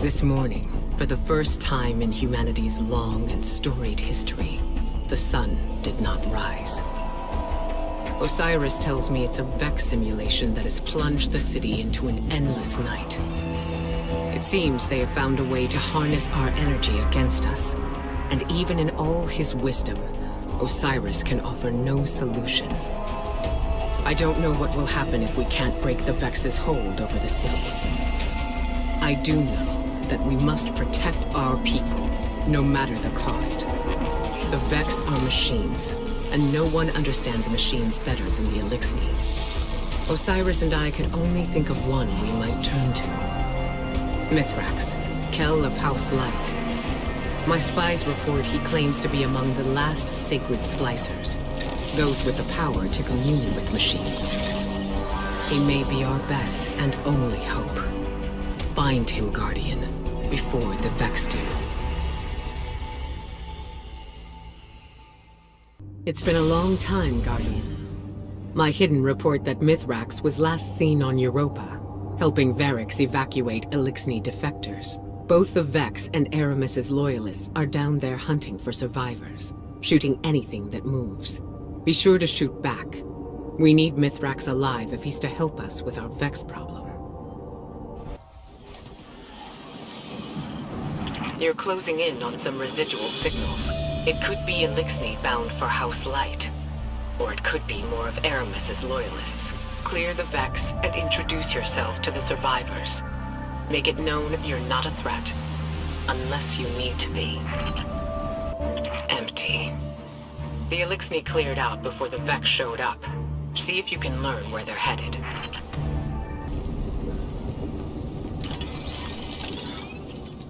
This morning, for the first time in humanity's long and storied history, the sun did not rise. Osiris tells me it's a Vex simulation that has plunged the city into an endless night. It seems they have found a way to harness our energy against us. And even in all his wisdom, Osiris can offer no solution. I don't know what will happen if we can't break the Vex's hold over the city. I do know that we must protect our people, no matter the cost. The Vex are machines, and no one understands machines better than the Elixni. Osiris and I could only think of one we might turn to. Mithrax, Kell of Light. My spies report he claims to be among the last sacred splicers, those with the power to commune with machines. He may be our best and only hope. Find him, Guardian, before the Vex do. It's been a long time, Guardian. My hidden report that Mithrax was last seen on Europa, helping Vex evacuate Elixni defectors. Both the Vex and Aramis's loyalists are down there hunting for survivors, shooting anything that moves. Be sure to shoot back. We need Mithrax alive if he's to help us with our Vex problem. You're closing in on some residual signals. It could be Elixni bound for House Light. Or it could be more of Aramis's loyalists. Clear the Vex and introduce yourself to the survivors. Make it known you're not a threat. Unless you need to be. Empty. The Elixni cleared out before the Vex showed up. See if you can learn where they're headed.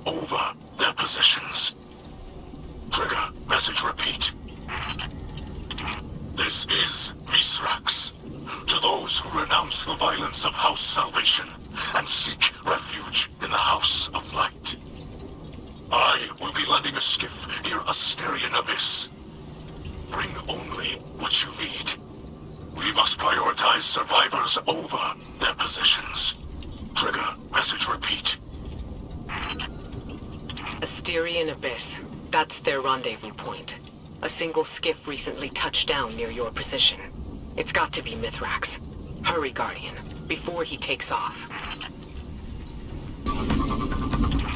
Over their positions. Trigger, message repeat. This is Mithrax. To those who renounce the violence of House Salvation and seek refuge in the House of Light. I will be landing a skiff near Asterian Abyss. Bring only what you need. We must prioritize survivors over their positions. Trigger, message repeat. Asterian Abyss. That's their rendezvous point. A single skiff recently touched down near your position. It's got to be Mithrax. Hurry, Guardian, before he takes off.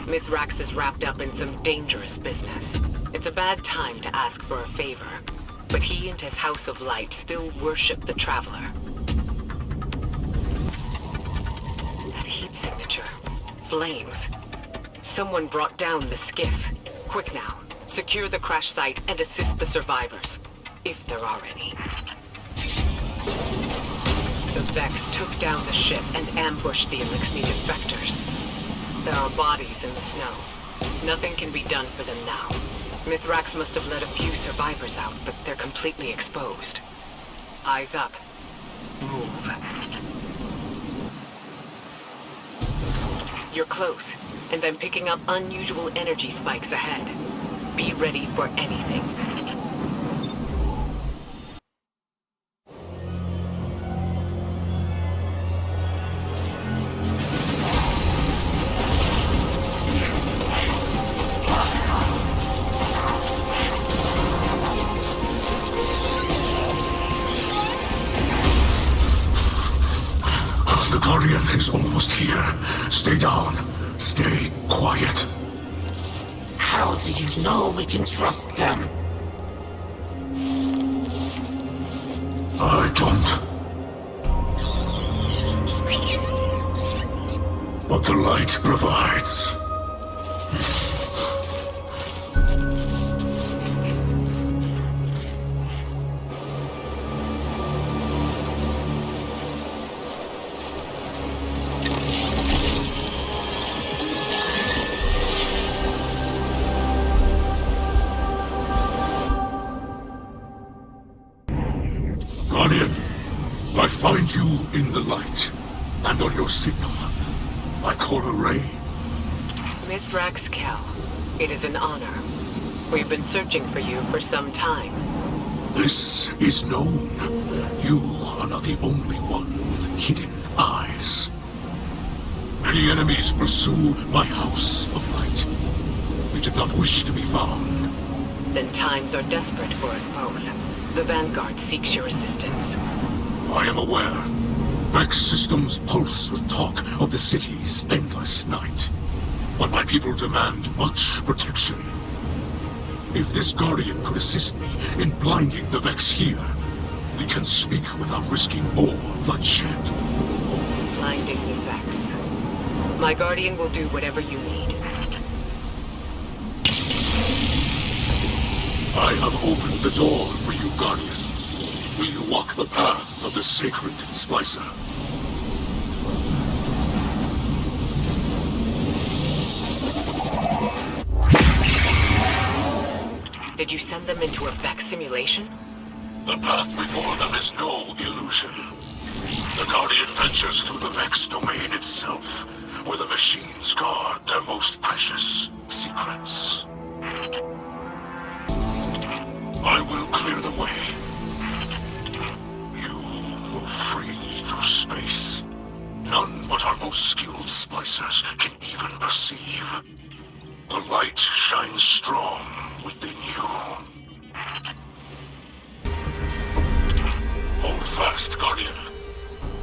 Mithrax is wrapped up in some dangerous business. It's a bad time to ask for a favor, but he and his House of Light still worship the Traveler. That heat signature. Flames. Someone brought down the skiff. Quick now. Secure the crash site and assist the survivors. If there are any. The Vex took down the ship and ambushed the Elixni defectors. There are bodies in the snow. Nothing can be done for them now. Mithrax must have let a few survivors out, but they're completely exposed. Eyes up. Move. You're close, and I'm picking up unusual energy spikes ahead. Be ready for anything. The Guardian is almost here. Stay down. Stay quiet. How do you know we can trust them? I don't. But the light provides. Guardian, I find you in the light, and on your signal, Ikora Rey. Mithrax Kell, it is an honor. We've been searching for you for some time. This is known. You are not the only one with hidden eyes. Many enemies pursue my House of Light. We did not wish to be found. Then times are desperate for us both. The Vanguard seeks your assistance. I am aware. Vex systems pulse with talk of the city's endless night. But my people demand much protection. If this Guardian could assist me in blinding the Vex here, we can speak without risking more bloodshed. Blinding the Vex. My Guardian will do whatever you need. I have opened the door for you, Guardian. Will you walk the path of the sacred Splicer? Did you send them into a Vex simulation? The path before them is no illusion. The Guardian ventures through the Vex domain itself, where the machines guard their most precious secrets. I will clear the way. You move freely through space. None but our most skilled splicers can even perceive. The light shines strong within you. Hold fast, Guardian.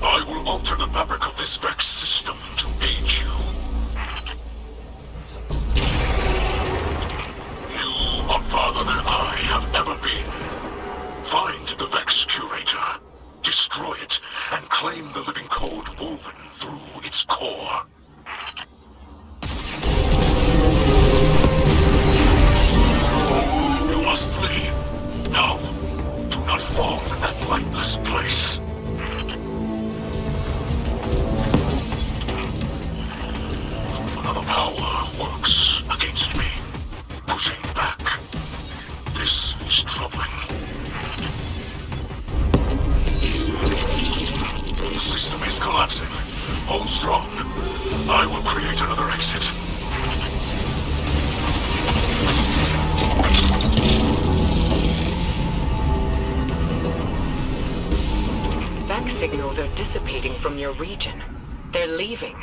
I will alter the fabric of this Vex system to aid you. You are farther than I have ever been. Find the Vex Curator, destroy it, and claim the living code woven through its core. You must flee. Now, do not fall in that lightless place. Another power works against me, pushing back. This is troubling. The system is collapsing. Hold strong. I will create another exit. Vex signals are dissipating from your region. They're leaving.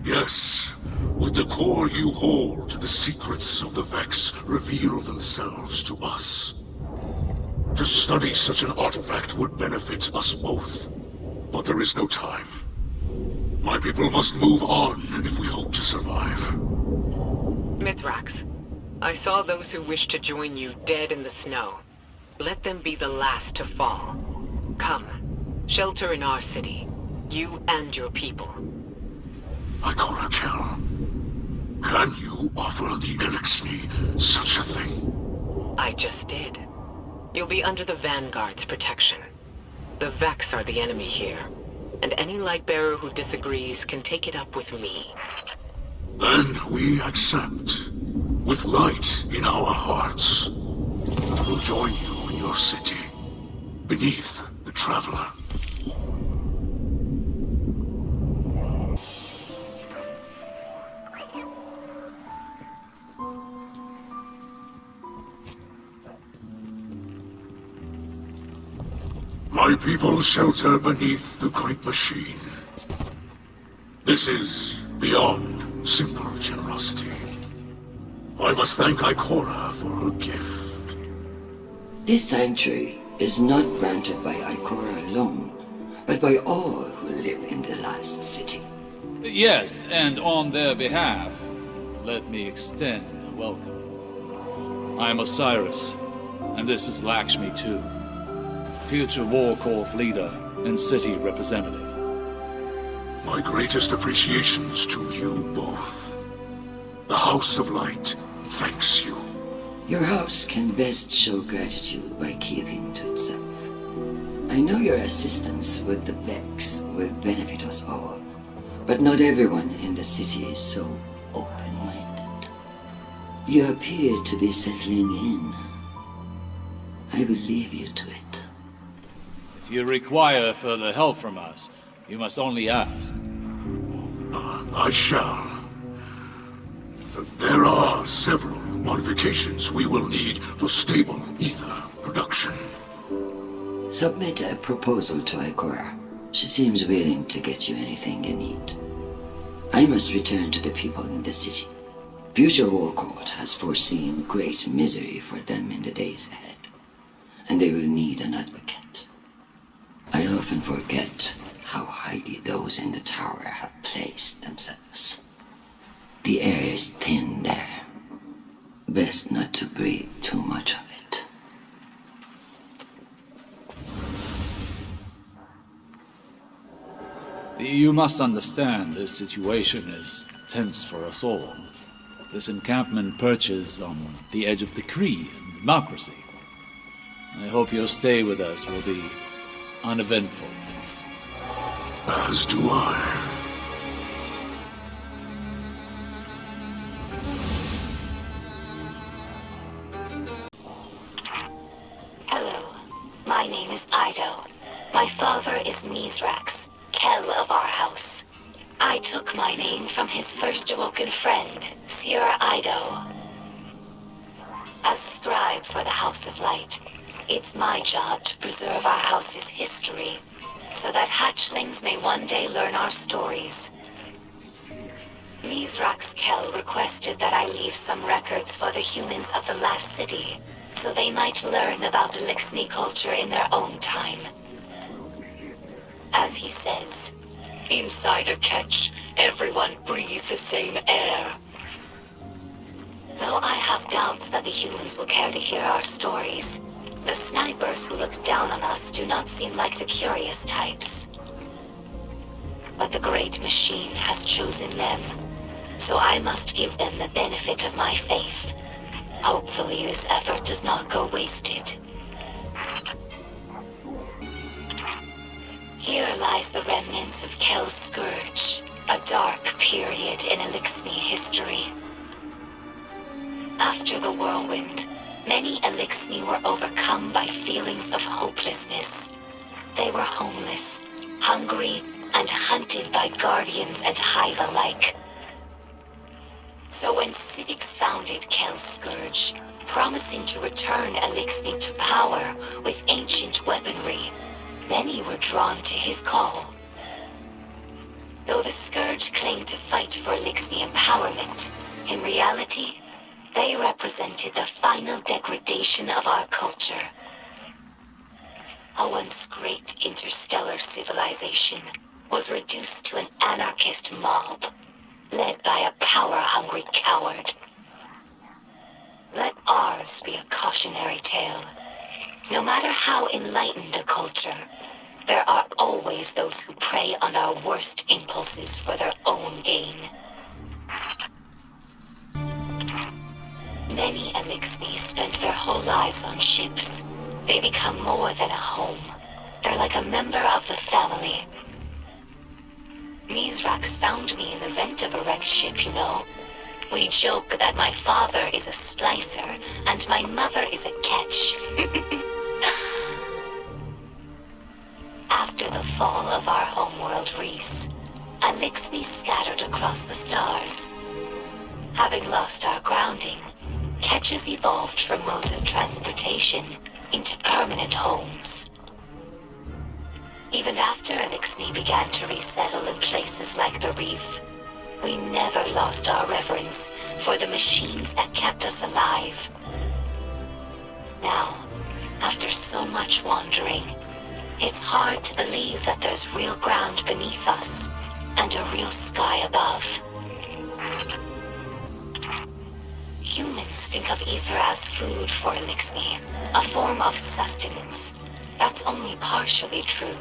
Yes. With the core you hold, the secrets of the Vex reveal themselves to us. To study such an artifact would benefit us both. But there is no time. My people must move on if we hope to survive. Mithrax, I saw those who wished to join you dead in the snow. Let them be the last to fall. Come, shelter in our city. You and your people. Ikora Kell, can you offer the Elixir such a thing? I just did. You'll be under the Vanguard's protection. The Vex are the enemy here, and any Lightbearer who disagrees can take it up with me. Then we accept. With light in our hearts, we'll join you in your city, beneath the Traveler. My people shelter beneath the great machine. This is beyond simple generosity. I must thank Ikora for her gift. This sanctuary is not granted by Ikora alone, but by all who live in the last city. Yes, and on their behalf, let me extend a welcome. I'm Osiris, and this is Lakshmi II, future War Court leader and city representative. My greatest appreciations to you both. The House of Light thanks you. Your house can best show gratitude by keeping to itself. I know your assistance with the Vex will benefit us all, but not everyone in the city is so open-minded. You appear to be settling in. I will leave you to it. If you require further help from us, you must only ask. I shall. There are several modifications we will need for stable ether production. Submit a proposal to Ikora. She seems willing to get you anything you need. I must return to the people in the city. Future War Court has foreseen great misery for them in the days ahead, and they will need an advocate. I often forget how highly those in the tower have placed themselves. The air is thin there. Best not to breathe too much of it. You must understand this situation is tense for us all. This encampment perches on the edge of decree and democracy. I hope your stay with us will be uneventful. As do I. Hello, my name is Eido. My father is Mithrax, Kell of our house. I took my name from his first awoken friend, Sir Eido. As scribe for the House of Light, it's my job to preserve our house's history, so that hatchlings may one day learn our stories. Mithrax Kell requested that I leave some records for the humans of the last city, so they might learn about Elixni culture in their own time. As he says, inside a catch, everyone breathes the same air. Though I have doubts that the humans will care to hear our stories, the snipers who look down on us do not seem like the curious types. But the great machine has chosen them, so I must give them the benefit of my faith. Hopefully this effort does not go wasted. Here lies the remnants of Kell's Scourge, a dark period in Elixni history. After the whirlwind, many Elixni were overcome by feelings of hopelessness. They were homeless, hungry, and hunted by guardians and hive alike. So when civics founded Kell's Scourge, promising to return Elixni to power with ancient weaponry, many were drawn to his call. Though the Scourge claimed to fight for Elixni empowerment, in reality, they represented the final degradation of our culture. A once great interstellar civilization was reduced to an anarchist mob, led by a power-hungry coward. Let ours be a cautionary tale. No matter how enlightened a culture, there are always those who prey on our worst impulses for their own gain. Many Elixni spent their whole lives on ships. They become more than a home. They're like a member of the family. Mithrax found me in the vent of a wrecked ship, you know. We joke that my father is a splicer and my mother is a catch. After the fall of our homeworld Reese, Elixni scattered across the stars. Having lost our grounding, catches evolved from modes of transportation into permanent homes. Even after Elixni began to resettle in places like the Reef, we never lost our reverence for the machines that kept us alive. Now, after so much wandering, it's hard to believe that there's real ground beneath us and a real sky above. Humans think of ether as food for Elixni, a form of sustenance. That's only partially true.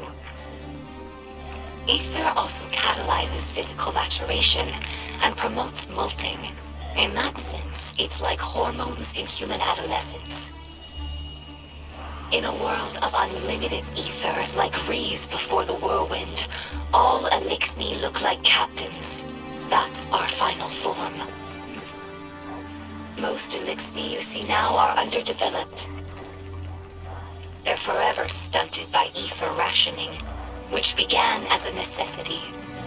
Ether also catalyzes physical maturation and promotes molting. In that sense, it's like hormones in human adolescence. In a world of unlimited ether, like Rees before the whirlwind, all Elixni look like captains. That's our final form. Most Elixni you see now are underdeveloped. They're forever stunted by ether rationing, which began as a necessity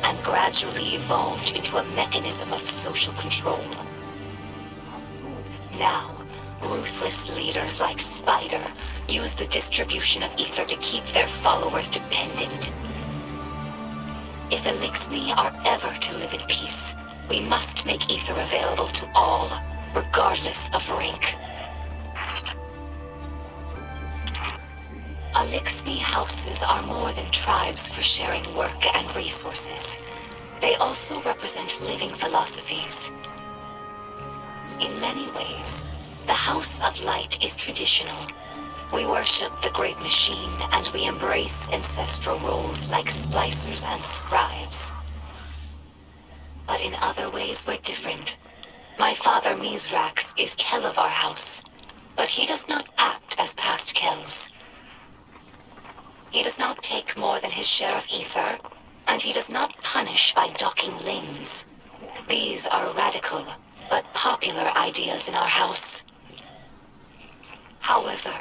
and gradually evolved into a mechanism of social control. Now, ruthless leaders like Spider use the distribution of ether to keep their followers dependent. If Elixni are ever to live in peace, we must make ether available to all, regardless of rank. Elixni houses are more than tribes for sharing work and resources. They also represent living philosophies. In many ways, the House of Light is traditional. We worship the Great Machine, and we embrace ancestral roles like splicers and scribes. But in other ways, we're different. My father Mithrax is Kell of our house, but he does not act as past Kells. He does not take more than his share of ether, and he does not punish by docking limbs. These are radical, but popular ideas in our house. However,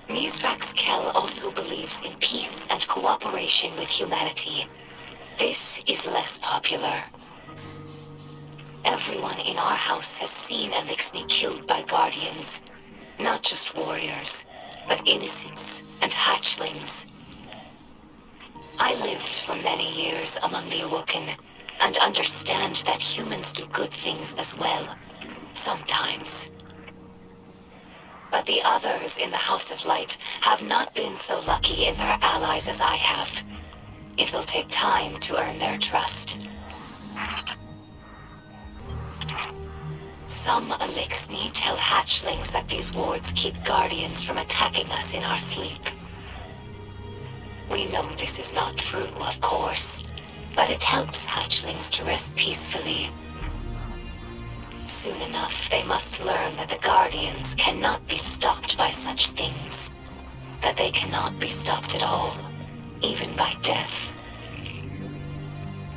Mithrax Kell also believes in peace and cooperation with humanity. This is less popular. Everyone in our house has seen Elixni killed by guardians. Not just warriors, but innocents and hatchlings. I lived for many years among the Awoken, and understand that humans do good things as well. Sometimes. But the others in the House of Light have not been so lucky in their allies as I have. It will take time to earn their trust. Some Elixni tell hatchlings that these wards keep guardians from attacking us in our sleep. We know this is not true, of course, but it helps hatchlings to rest peacefully. Soon enough, they must learn that the guardians cannot be stopped by such things. That they cannot be stopped at all, even by death.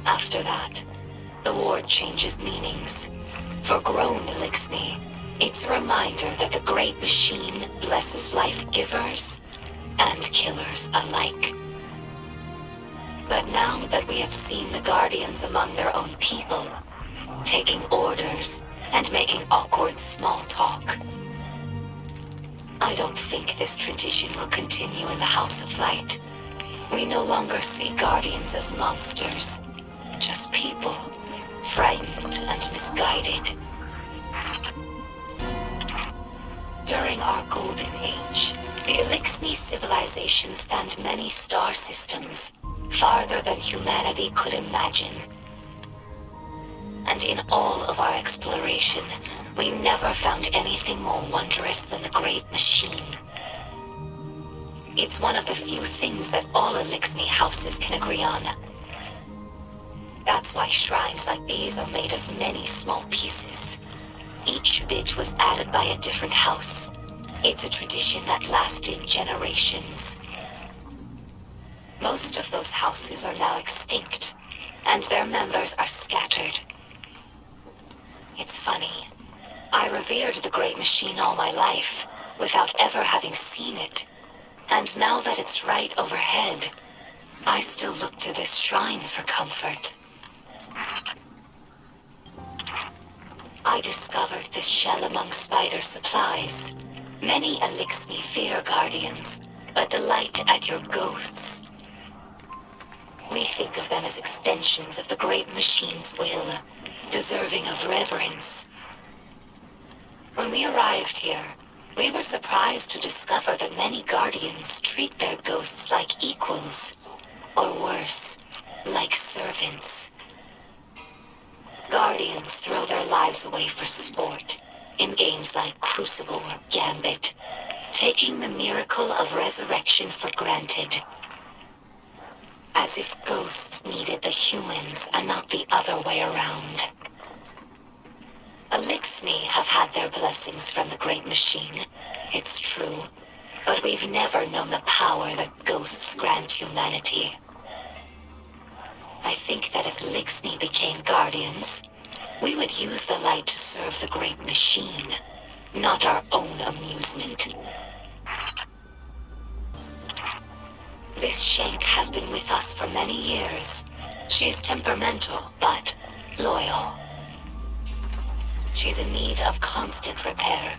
After that, the ward changes meanings. For grown Elixni, it's a reminder that the Great Machine blesses life givers and killers alike. But now that we have seen the Guardians among their own people, taking orders and making awkward small talk, I don't think this tradition will continue in the House of Light. We no longer see Guardians as monsters, just people, frightened and misguided. During our Golden Age, the Elixni civilization spanned many star systems, farther than humanity could imagine. And in all of our exploration, we never found anything more wondrous than the Great Machine. It's one of the few things that all Elixni houses can agree on. That's why shrines like these are made of many small pieces. Each bit was added by a different house. It's a tradition that lasted generations. Most of those houses are now extinct, and their members are scattered. It's funny. I revered the Great Machine all my life, without ever having seen it. And now that it's right overhead, I still look to this shrine for comfort. I discovered this shell among spider supplies. Many Elixni fear guardians, but delight at your ghosts. We think of them as extensions of the Great Machine's will, deserving of reverence. When we arrived here, we were surprised to discover that many guardians treat their ghosts like equals, or worse, like servants. Guardians throw their lives away for sport, in games like Crucible or Gambit, taking the miracle of resurrection for granted. As if ghosts needed the humans and not the other way around. Elixni have had their blessings from the Great Machine, it's true, but we've never known the power that ghosts grant humanity. I think that if Elixni became guardians, we would use the light to serve the Great Machine, not our own amusement. This Shank has been with us for many years. She's temperamental, but loyal. She's in need of constant repair,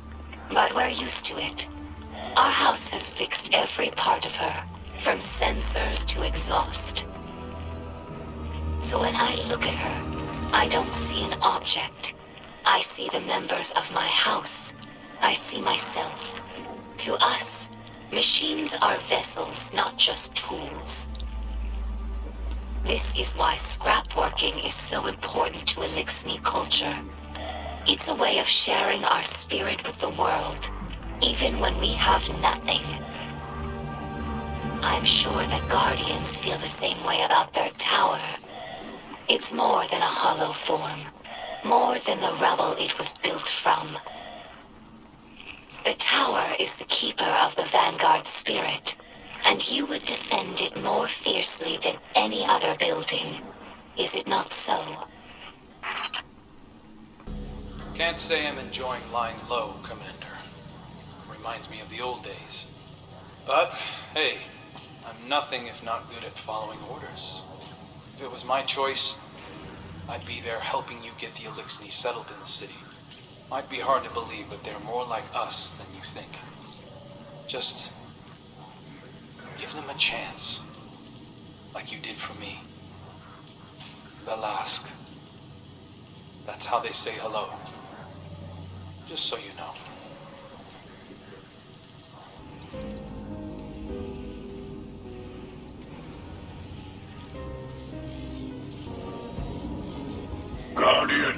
but we're used to it. Our house has fixed every part of her, from sensors to exhaust. So when I look at her, I don't see an object. I see the members of my house. I see myself. To us, machines are vessels, not just tools. This is why scrapworking is so important to Elixni culture. It's a way of sharing our spirit with the world, even when we have nothing. I'm sure that Guardians feel the same way about their tower. It's more than a hollow form, more than the rubble it was built from. The tower is the keeper of the Vanguard spirit, and you would defend it more fiercely than any other building. Is it not so? Can't say I'm enjoying lying low, Commander. Reminds me of the old days. But, hey, I'm nothing if not good at following orders. If it was my choice, I'd be there helping you get the Elixni settled in the city. Might be hard to believe, but they're more like us than you think. Just give them a chance, like you did for me. Belask. That's how they say hello. Just so you know. Guardian,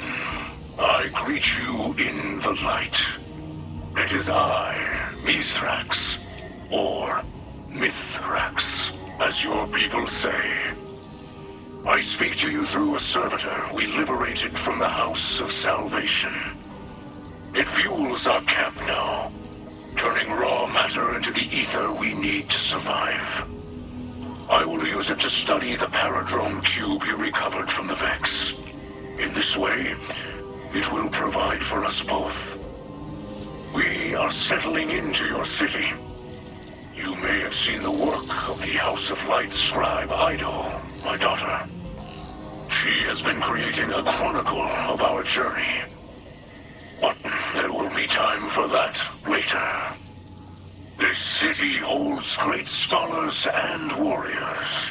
I greet you in the light. It is I, Mithrax, or Mithrax, as your people say. I speak to you through a servitor we liberated from the House of Salvation. It fuels our camp now, turning raw matter into the ether we need to survive. I will use it to study the paradrome cube you recovered from the Vex. In this way, it will provide for us both. We are settling into your city. You may have seen the work of the House of Light scribe Eido, my daughter. She has been creating a chronicle of our journey. But there will be time for that later. This city holds great scholars and warriors.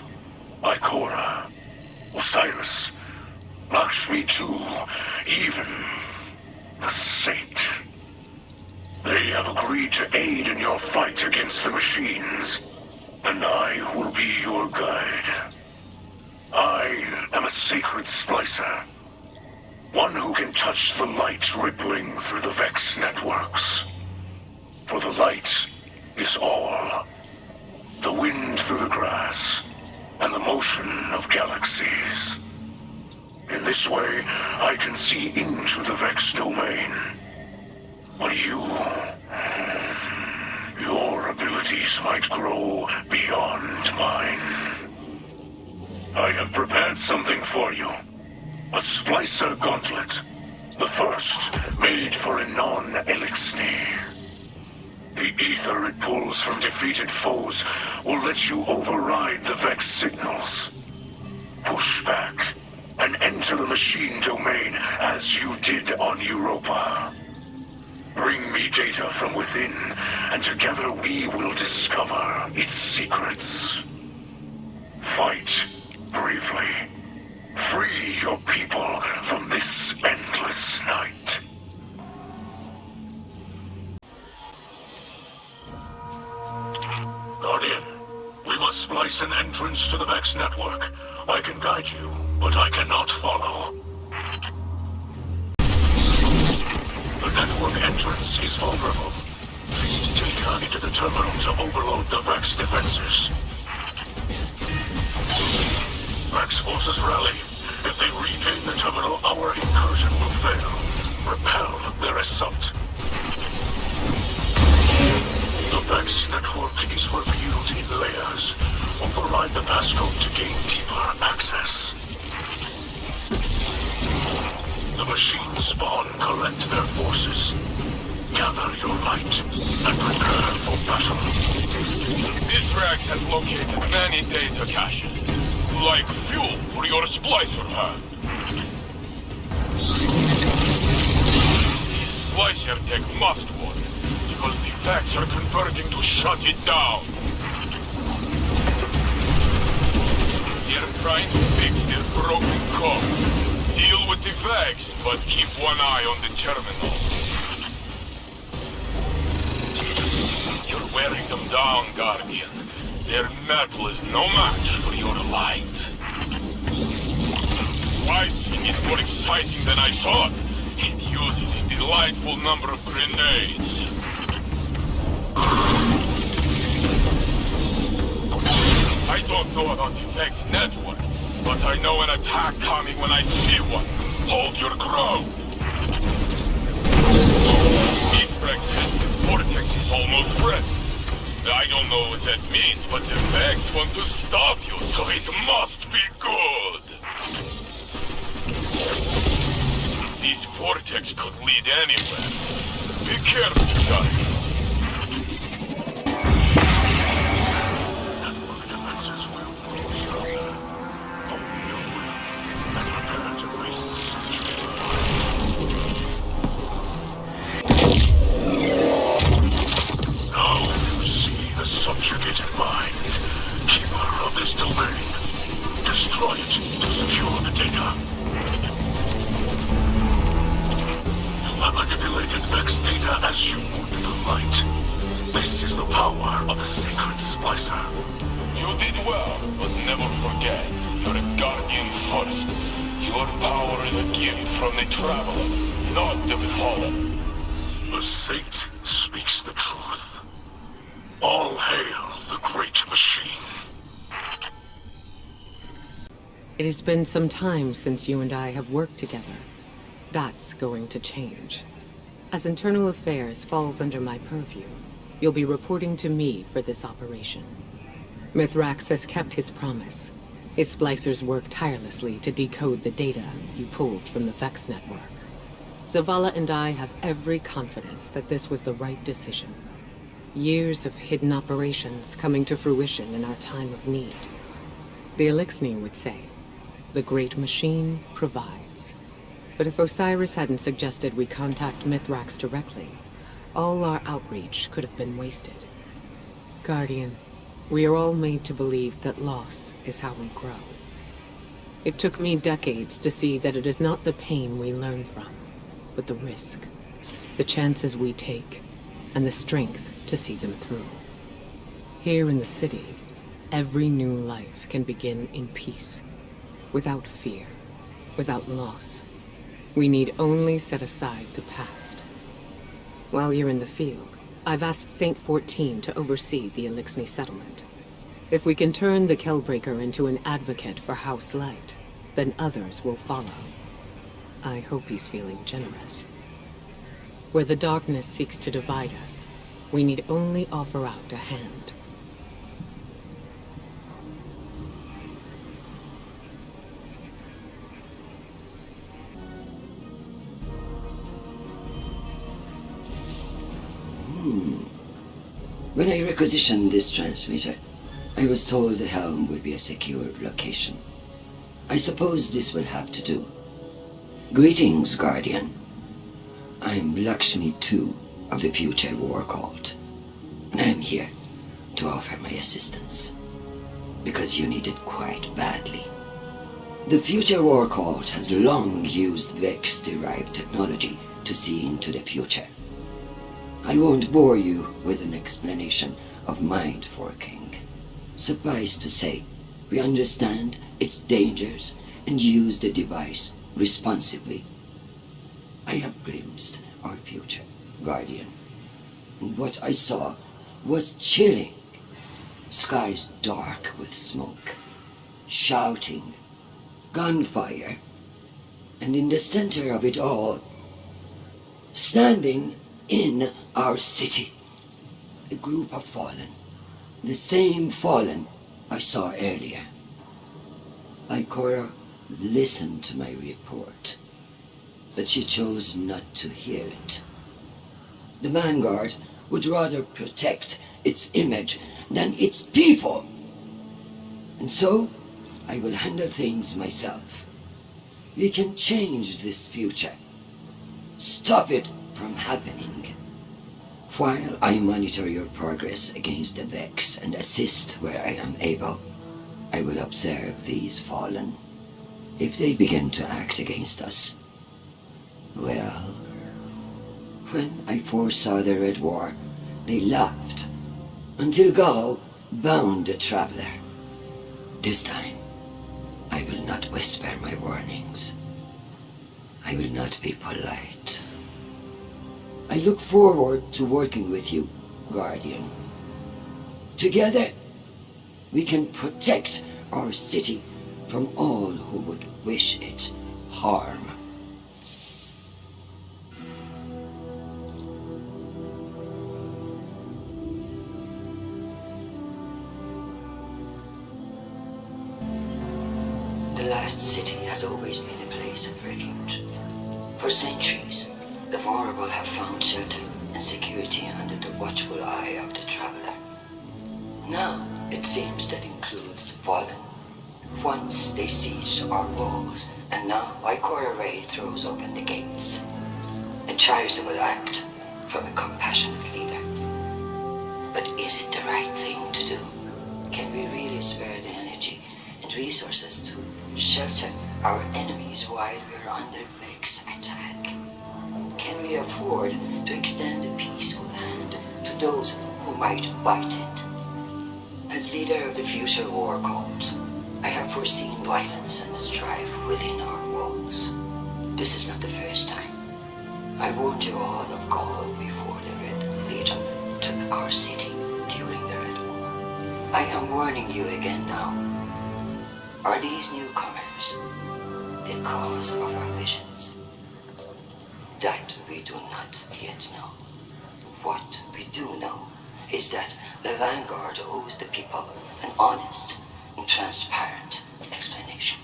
Ikora, Osiris, Lakshmi II, even the Saint. They have agreed to aid in your fight against the machines, and I will be your guide. I am a sacred splicer, one who can touch the light rippling through the Vex networks. For the light is all. The wind through the grass, and the motion of galaxies. In this way, I can see into the Vex domain. But your abilities might grow beyond mine. I have prepared something for you. A Splicer gauntlet. The first made for a non-Elixni. The ether it pulls from defeated foes will let you override the Vex signals. Push back and enter the machine domain as you did on Europa. Bring me data from within, and together we will discover its secrets. Fight bravely. Free your people from this endless night. Guardian, we must splice an entrance to the Vex Network. I can guide you, but I cannot follow. The network entrance is vulnerable. Feed data into the terminal to overload the Vex defenses. Vex forces rally. If they regain the terminal, our incursion will fail. Repel their assault. The Vex network is revealed in layers. Override the passcode to gain deeper access. The machines spawn collect their forces. Gather your light and prepare for battle. Mithrax has located many data caches, like fuel for your Splicer hand. Splicer tech must work, because the Vex are converging to shut it down. They're trying to fix this broken code. Deal with the Vex, but keep one eye on the terminal. You're wearing them down, Guardian. Their metal is no match for your light. Slicing is more exciting than I thought. It uses a delightful number of grenades. I don't know about the Vex Network, but I know an attack coming when I see one. Hold your ground. Mithrax says the vortex is almost ready. I don't know what that means, but the Vex want to stop you, so it must be good. This vortex could lead anywhere. Be careful, guys. Network defenses will grow stronger. Own your will and prepare to face the saturated Now you see the subjugated mind. Keeper of this domain. Destroy it to secure the data. You have manipulated Vex data as you would the light. This is the power of the sacred Splicer. You did well, but never forget, you're a Guardian first. Your power is a gift from the Traveler, not the Fallen. The Saint speaks the truth. All hail the great machine. It has been some time since you and I have worked together. That's going to change. As internal affairs falls under my purview, you'll be reporting to me for this operation. Mithrax has kept his promise. His splicers work tirelessly to decode the data you pulled from the Vex Network. Zavala and I have every confidence that this was the right decision. Years of hidden operations coming to fruition in our time of need. The Elixni would say, the great machine provides. But if Osiris hadn't suggested we contact Mithrax directly, all our outreach could have been wasted. Guardian, we are all made to believe that loss is how we grow. It took me decades to see that it is not the pain we learn from, but the risk, the chances we take, and the strength to see them through. Here in the city, every new life can begin in peace, without fear, without loss. We need only set aside the past. While you're in the field, I've asked Saint 14 to oversee the Elixni settlement. If we can turn the Kellbreaker into an advocate for House Light, then others will follow. I hope he's feeling generous. Where the darkness seeks to divide us, we need only offer out a hand. When I requisitioned this transmitter, I was told the helm would be a secure location. I suppose this will have to do. Greetings, Guardian. I'm Lakshmi II of the Future War Cult, and I'm here to offer my assistance, because you need it quite badly. The Future War Cult has long used Vex-derived technology to see into the future. I won't bore you with an explanation of mind forking. Suffice to say, we understand its dangers and use the device responsibly. I have glimpsed our future, Guardian, and what I saw was chilling. Skies dark with smoke, shouting, gunfire, and in the center of it all, standing in our city, a group of fallen, the same fallen I saw earlier. Ikora listened to my report, but she chose not to hear it. The Vanguard would rather protect its image than its people. And so, I will handle things myself. We can change this future. Stop it from happening. While I monitor your progress against the Vex and assist where I am able, I will observe these fallen. If they begin to act against us, well, when I foresaw the Red War, they laughed, until Gaul bound the traveler. This time, I will not whisper my warnings. I will not be polite. I look forward to working with you, Guardian. Together, we can protect our city from all who would wish it harm. The last city has always been a place of refuge. For centuries, the vulnerable have found shelter and security under the watchful eye of the traveler. Now, it seems that includes fallen. Once they sieged our walls, and now Ikora Rey throws open the gates. A charitable act from a compassionate leader. But is it the right thing to do? Can we really spare the energy and resources to shelter our enemies while we're under Vex attack? Can we afford to extend a peaceful hand to those who might bite it? As leader of the future war cult, I have foreseen violence and strife within our walls. This is not the first time. I warned you all of Gaul before the Red Legion took our city during the Red War. I am warning you again now. Are these newcomers the cause of our visions? That we do not yet know. What we do know is that the Vanguard owes the people an honest and transparent explanation.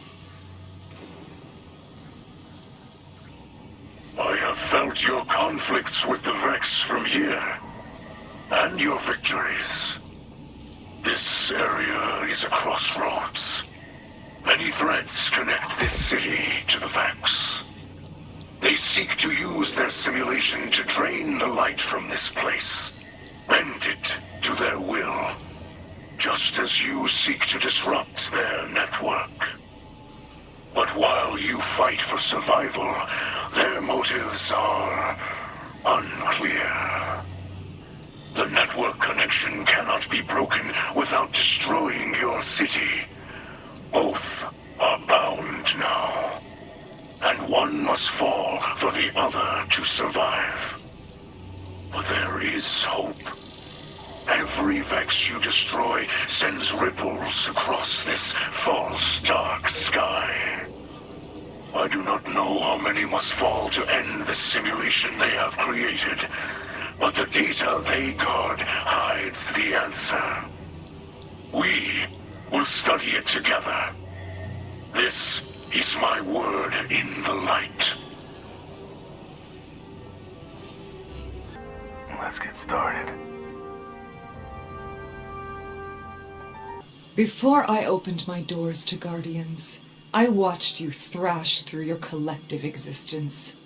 I have felt your conflicts with the Vex from here, and your victories. This area is a crossroads. Many threads connect this city to the Vex. They seek to use their simulation to drain the light from this place, bend it to their will, just as you seek to disrupt their network. But while you fight for survival, their motives are unclear. The network connection cannot be broken without destroying your city. Both are bound now, and one must fall for the other to survive. But there is hope. Every Vex you destroy sends ripples across this false dark sky. I do not know how many must fall to end the simulation they have created, but the data they guard hides the answer. We will study it together. This is my word in the light. Let's get started. Before I opened my doors to Guardians, I watched you thrash through your collective existence.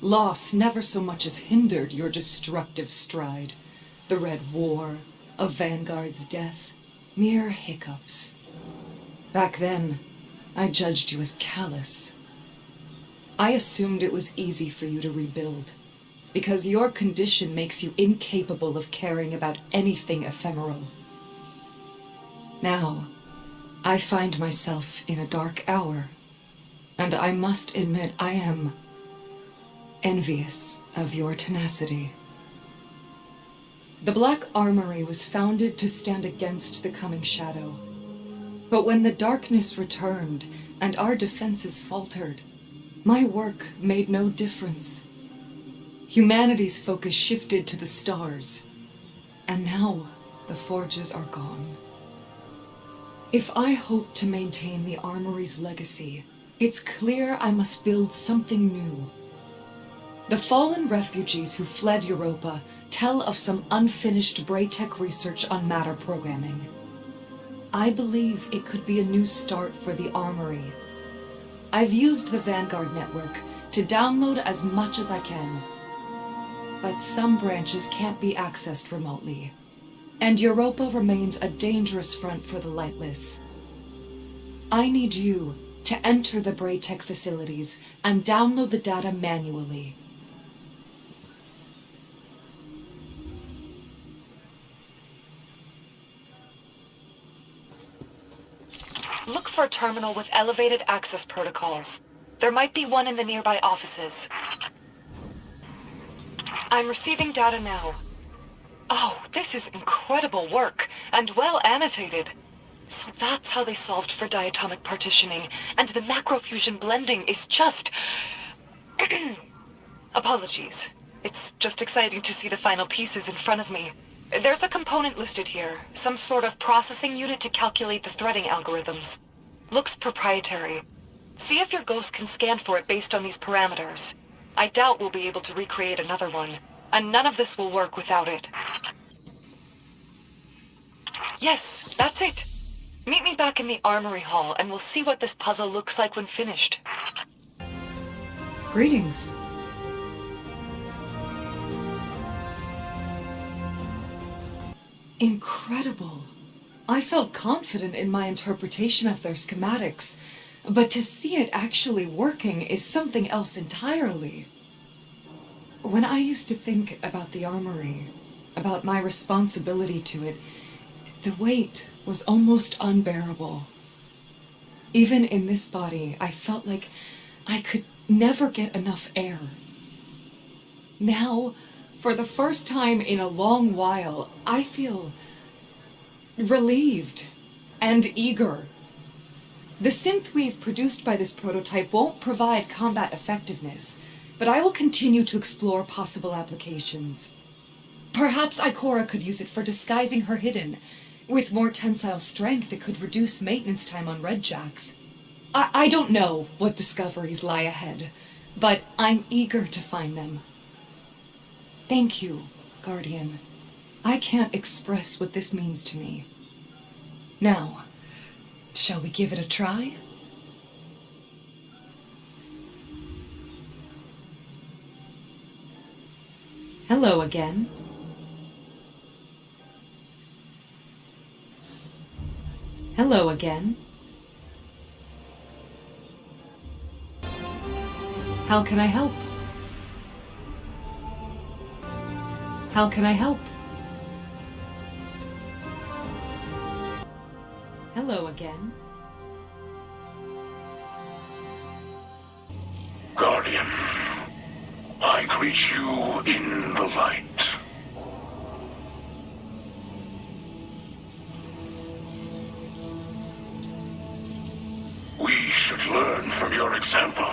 Loss never so much as hindered your destructive stride. The Red War, a Vanguard's death, mere hiccups. Back then, I judged you as callous. I assumed it was easy for you to rebuild, because your condition makes you incapable of caring about anything ephemeral. Now, I find myself in a dark hour, and I must admit I am envious of your tenacity. The Black Armory was founded to stand against the coming shadow. But when the darkness returned and our defenses faltered, my work made no difference. Humanity's focus shifted to the stars, and now the forges are gone. If I hope to maintain the Armory's legacy, it's clear I must build something new. The fallen refugees who fled Europa tell of some unfinished Braytech research on matter programming. I believe it could be a new start for the Armory. I've used the Vanguard network to download as much as I can. But some branches can't be accessed remotely, and Europa remains a dangerous front for the Lightless. I need you to enter the Braytech facilities and download the data manually. Look for a terminal with elevated access protocols. There might be one in the nearby offices. I'm receiving data now. Oh, this is incredible work, and well annotated. So that's how they solved for diatomic partitioning, and the macrofusion blending is just... Apologies. It's just exciting to see the final pieces in front of me. There's a component listed here, some sort of processing unit to calculate the threading algorithms. Looks proprietary. See if your ghost can scan for it based on these parameters. I doubt we'll be able to recreate another one, and none of this will work without it. Yes, that's it. Meet me back in the armory hall, and we'll see what this puzzle looks like when finished. Greetings. Incredible. I felt confident in my interpretation of their schematics, but to see it actually working is something else entirely. When I used to think about the armory, about my responsibility to it, the weight was almost unbearable. Even in this body, I felt like I could never get enough air. Now, for the first time in a long while, I feel relieved and eager. The synth weave produced by this prototype won't provide combat effectiveness, but I will continue to explore possible applications. Perhaps Ikora could use it for disguising her hidden. With more tensile strength, it could reduce maintenance time on red jacks. I don't know what discoveries lie ahead, but I'm eager to find them. Thank you, Guardian. I can't express what this means to me. Now, shall we give it a try? Hello again. Hello again. How can I help? How can I help? Hello again. Guardian, I greet you in the light. We should learn from your example.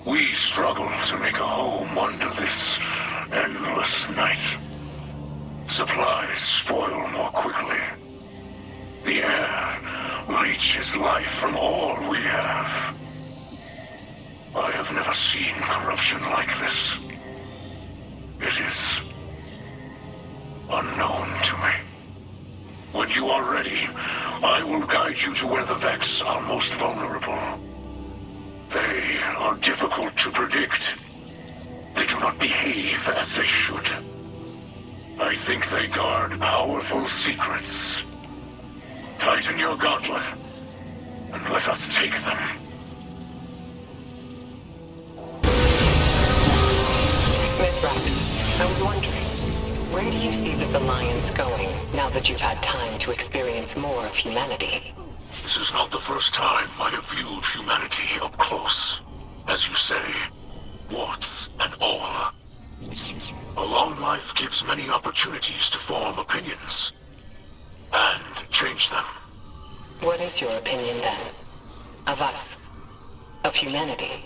We struggle to make a home under this endless night. Supplies spoil more quickly. The air leeches life from all we have. I have never seen corruption like this. It is unknown to me. When you are ready, I will guide you to where the Vex are most vulnerable. They are difficult to predict. They do not behave as they should. I think they guard powerful secrets. Tighten your gauntlet, and let us take them. Mithrax, I was wondering, where do you see this alliance going, now that you've had time to experience more of humanity? This is not the first time I have viewed humanity up close. As you say, warts and all. A long life gives many opportunities to form opinions. And change them. What is your opinion then? Of us? Of humanity?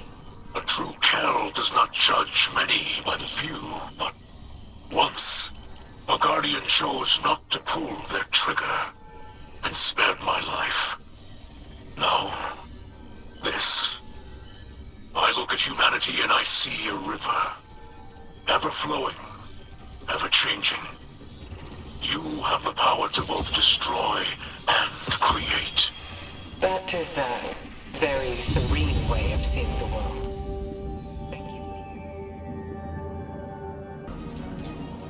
A true Kell does not judge many by the few, but once, a Guardian chose not to pull their trigger, and spared my life. Now, this. I look at humanity and I see a river. Ever-flowing, ever-changing. You have the power to both destroy and create. That is a very serene way of seeing the world. Thank you.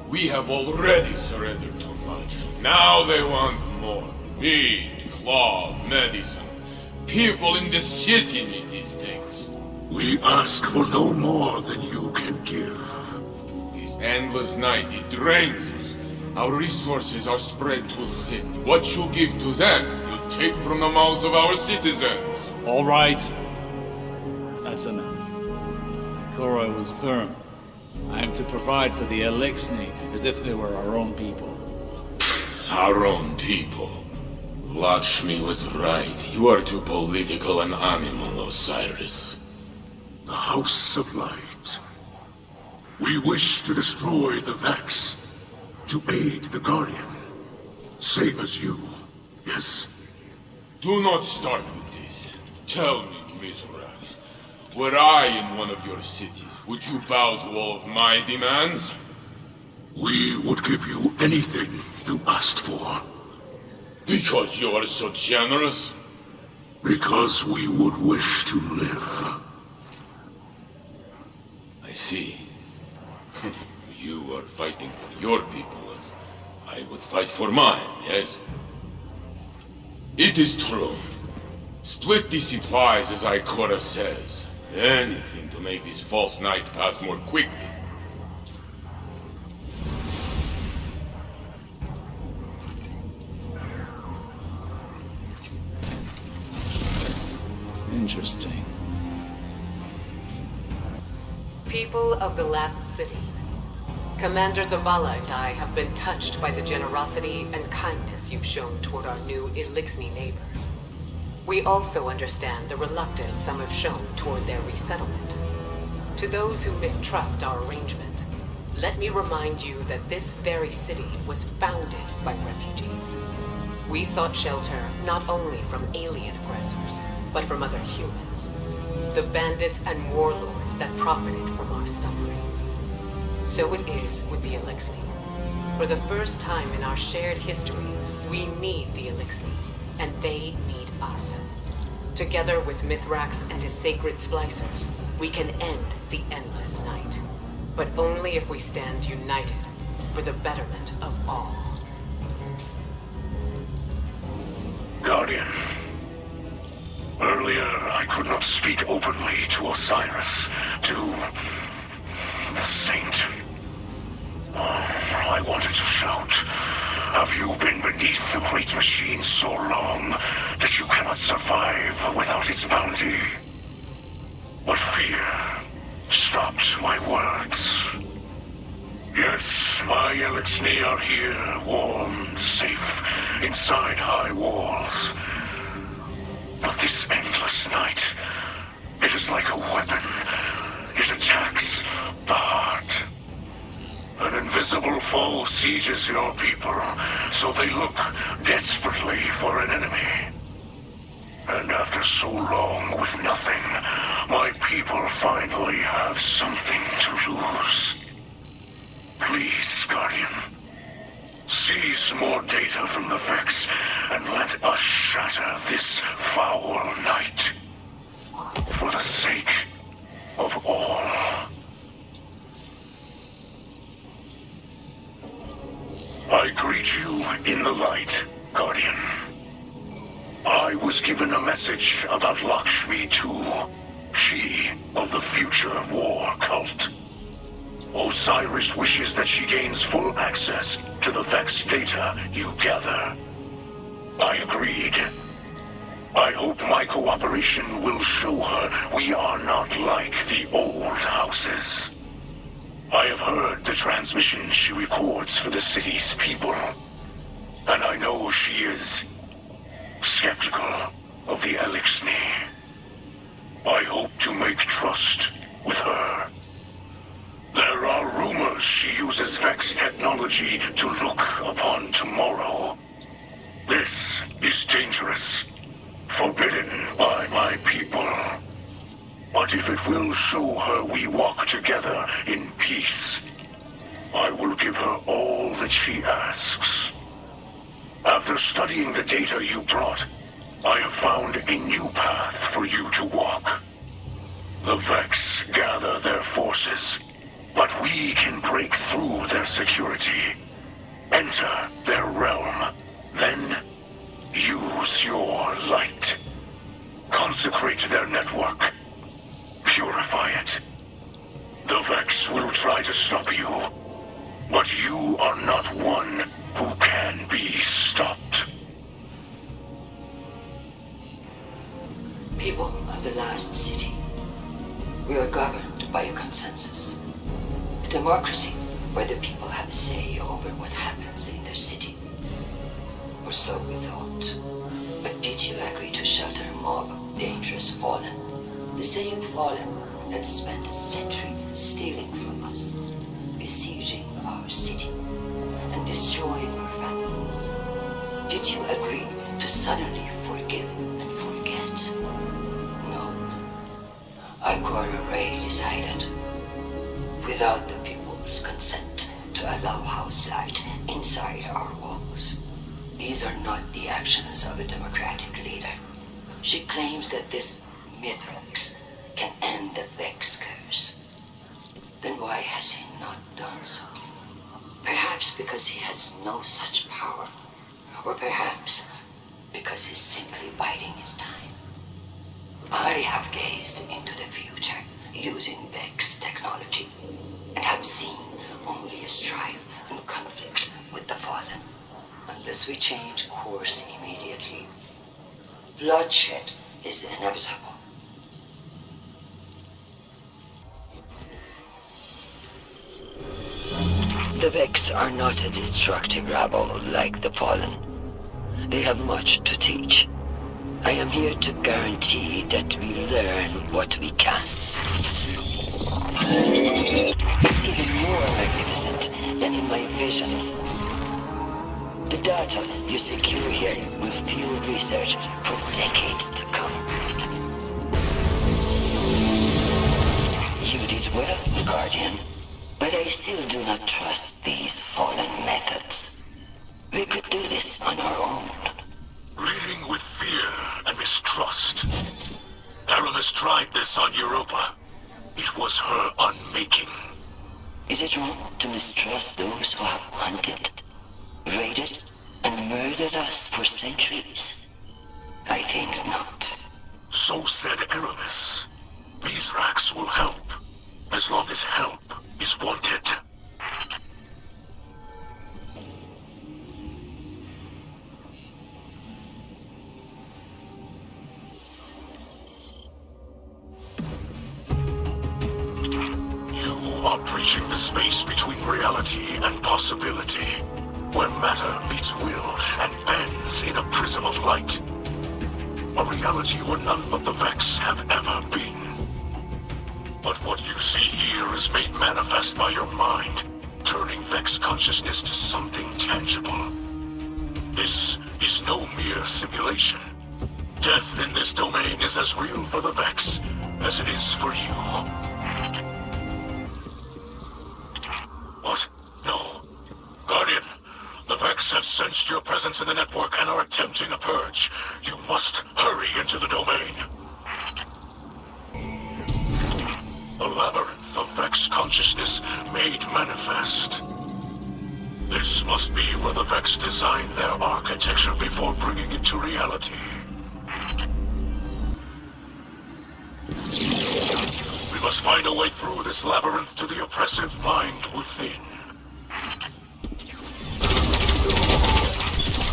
We have already surrendered too much. Now they want more. Meat, cloth, medicine. people in the city need these things. We ask for no more than you can give. This endless night, it drains us. Our resources are spread too thin. What you give to them, you take from the mouths of our citizens. All right. That's enough. Ikora was firm. I am to provide for the Elixni as if they were our own people. Our own people. Lakshmi was right. You are too political an animal, Osiris. The House of Light. We wish to destroy the Vex, to aid the Guardian. Same as you, yes? Do not start with this. Tell me, Mithrax, were I in one of your cities, would you bow to all of my demands? We would give you anything you asked for. Because you are so generous? Because we would wish to live. I see. You are fighting for your people as I would fight for mine, yes? It is true. Split the supplies as Ikora says. Anything to make this false night pass more quickly. Interesting. People of the last city. Commander Zavala and I have been touched by the generosity and kindness you've shown toward our new Elixni neighbors. We also understand the reluctance some have shown toward their resettlement. To those who mistrust our arrangement, let me remind you that this very city was founded by refugees. We sought shelter not only from alien aggressors, but from other humans. The bandits and warlords that profited from our suffering. So it is with the Elixni. For the first time in our shared history, we need the Elixni, and they need us. Together with Mithrax and his sacred splicers, we can end the endless night. But only if we stand united for the betterment of all. Guardian. Earlier, I could not speak openly to Osiris, to the Saint. I wanted to shout. Have you been beneath the great machine so long that you cannot survive without its bounty? But fear stopped my words. Yes, my Elixni are here, warm, safe, inside high walls. But this endless night, it is like a weapon. It attacks the heart. An invisible foe sieges your people, so they look desperately for an enemy. And after so long with nothing, my people finally have something to lose. Please, Guardian, seize more data from the Vex and let us shatter this foul night. For the sake of all. I greet you in the light, Guardian. I was given a message about Lakshmi II, she of the Future War cult. Osiris wishes that she gains full access to the Vex data you gather. I agreed. I hope my cooperation will show her we are not like the old houses. I have heard the transmissions she records for the city's people, and I know she is skeptical of the Elixni. I hope to make trust with her. There are rumors she uses Vex technology to look upon tomorrow. This is dangerous, forbidden by my people. But if it will show her we walk together in peace, I will give her all that she asks. After studying the data you brought, I have found a new path for you to walk. The Vex gather their forces, but we can break through their security, enter their realm, then use your light. Consecrate their network. Purify it. The Vex will try to stop you, but you are not one who can be stopped. People of the last city, we are governed by a consensus. A democracy where the people have a say over what happens in their city. Or so we thought. But did you agree to shelter a mob of dangerous fallen? The same fallen that spent a century stealing from us, besieging our city, and destroying our families. Did you agree to suddenly forgive and forget? No. Ikora Rey decided, without the people's consent, to allow House Light inside our walls. These are not the actions of a democratic leader. She claims that this Mithrax can end the Vex curse. Then why has he not done so? Perhaps because he has no such power. Or perhaps because he's simply biding his time. I have gazed into the future using Vex technology and have seen only a strife and conflict with the Fallen. Unless we change course immediately, bloodshed is inevitable. The Vex are not a destructive rabble like the Fallen. They have much to teach. I am here to guarantee that we learn what we can. It's even more magnificent than in my visions. The data you secure here will fuel research for decades to come. You did well, Guardian. But I still do not trust these fallen methods. We could do this on our own. Leading with fear and mistrust. Aramis tried this on Europa. It was her unmaking. Is it wrong to mistrust those who have hunted, raided, and murdered us for centuries? I think not. So said Aramis. Mithrax will help, as long as help is wanted. You are breaching the space between reality and possibility, where matter meets will and bends in a prism of light. A reality where none but the Vex have ever been. But what you see here is made manifest by your mind, turning Vex consciousness to something tangible. This is no mere simulation. Death in this domain is as real for the Vex as it is for you. What? No. Guardian, the Vex have sensed your presence in the network and are attempting a purge. You must hurry into the domain. A labyrinth of Vex consciousness made manifest. This must be where the Vex designed their architecture before bringing it to reality. We must find a way through this labyrinth to the oppressive mind within.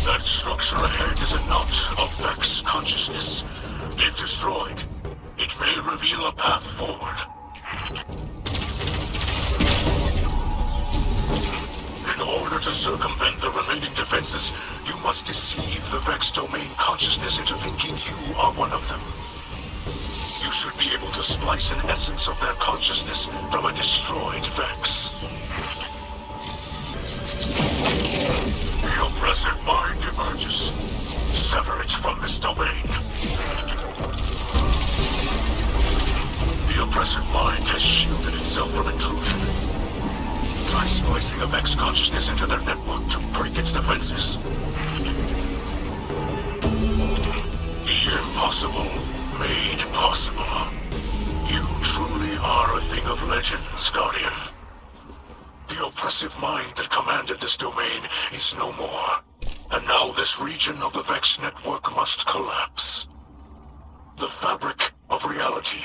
That structure ahead is a knot of Vex consciousness. If destroyed, it may reveal a path forward. In order to circumvent the remaining defenses, you must deceive the Vex domain consciousness into thinking you are one of them. You should be able to splice an essence of their consciousness from a destroyed Vex. The oppressive mind emerges. Sever it from this domain. The oppressive mind has shielded itself from intrusion. Try splicing a Vex consciousness into their network to break its defenses. The impossible made possible. You truly are a thing of legends, Guardian. The oppressive mind that commanded this domain is no more. And now this region of the Vex Network must collapse. The fabric of reality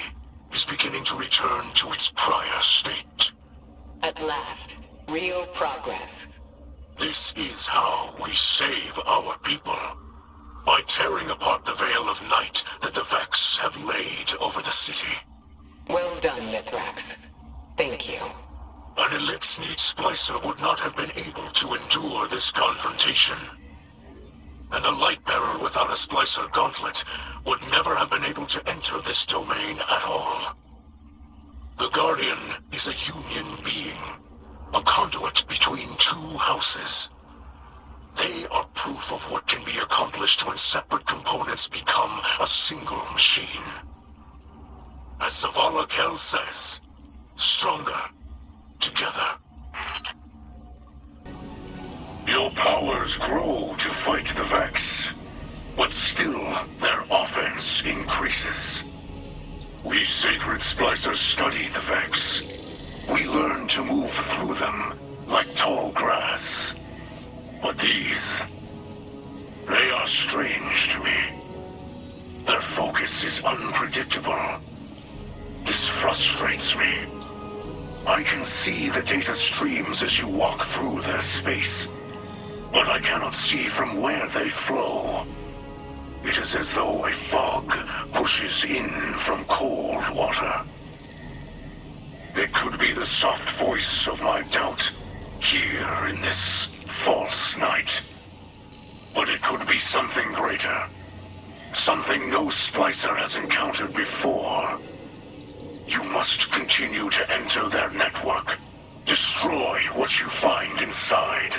is beginning to return to its prior state. At last, real progress. This is how we save our people. By tearing apart the veil of night that the Vex have laid over the city. Well done, Mithrax. Thank you. An Elixir Splicer would not have been able to endure this confrontation. And a Lightbearer without a Splicer gauntlet would never have been able to enter this domain at all. The Guardian is a union being, a conduit between two houses. They are proof of what can be accomplished when separate components become a single machine. As Zavala Kell says, stronger together. Your powers grow to fight the Vex, but still their offense increases. We sacred Splicers study the Vex. We learn to move through them like tall grass. But these, they are strange to me. Their focus is unpredictable. This frustrates me. I can see the data streams as you walk through their space, but I cannot see from where they flow. It is as though a fog pushes in from cold water. It could be the soft voice of my doubt here in this false night. But it could be something greater. Something no Splicer has encountered before. You must continue to enter their network. Destroy what you find inside.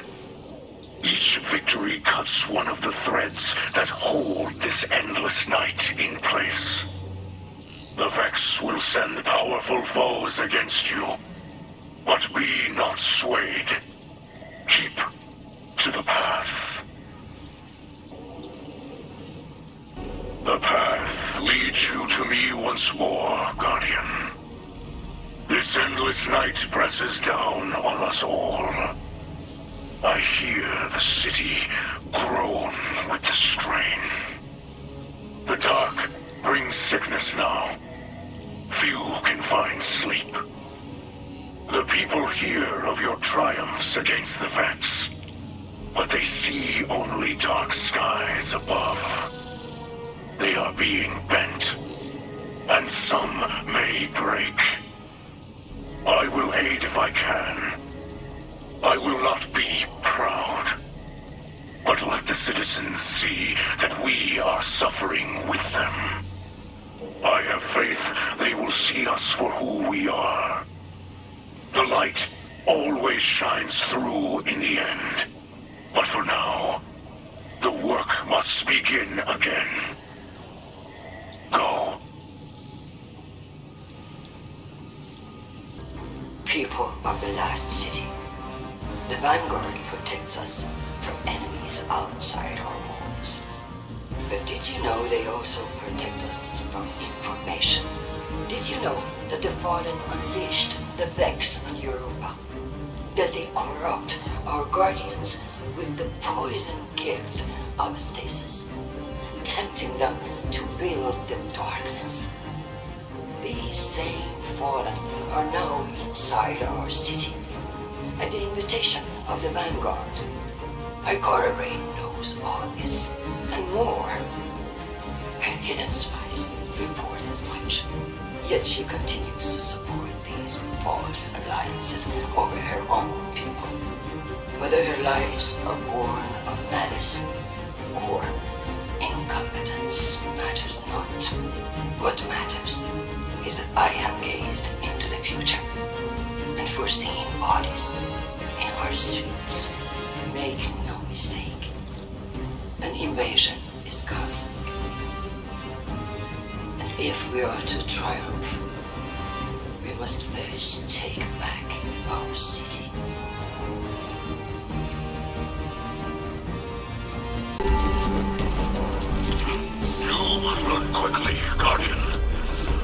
Each victory cuts one of the threads that hold this endless night in place. The Vex will send powerful foes against you, but be not swayed. Keep to the path. The path leads you to me once more, Guardian. This endless night presses down on us all. I hear the city groan with the strain. The dark brings sickness now. Few can find sleep. The people hear of your triumphs against the Vex, but they see only dark skies above. They are being bent, and some may break. I will aid if I can. I will not be proud, but let the citizens see that we are suffering with them. I have faith they will see us for who we are. The light always shines through in the end, but for now, the work must begin again. Go. People of the Last City, the Vanguard protects us from enemies outside our walls. But did you know they also protect us from information? Did you know that the Fallen unleashed the Vex on Europa? That they corrupt our Guardians with the poison gift of stasis, tempting them to wield the darkness. These same Fallen are now inside our city, at the invitation of the Vanguard. Ikora Rey knows all this, and more. Her hidden spies report as much, yet she continues to support these false alliances over her own people. Whether her lies are born of malice or incompetence matters not. What matters is that I have gazed into the future and foreseen bodies in our streets. Make no mistake, an invasion is coming. And if we are to triumph, we must first take back our city. You run quickly, Guardian.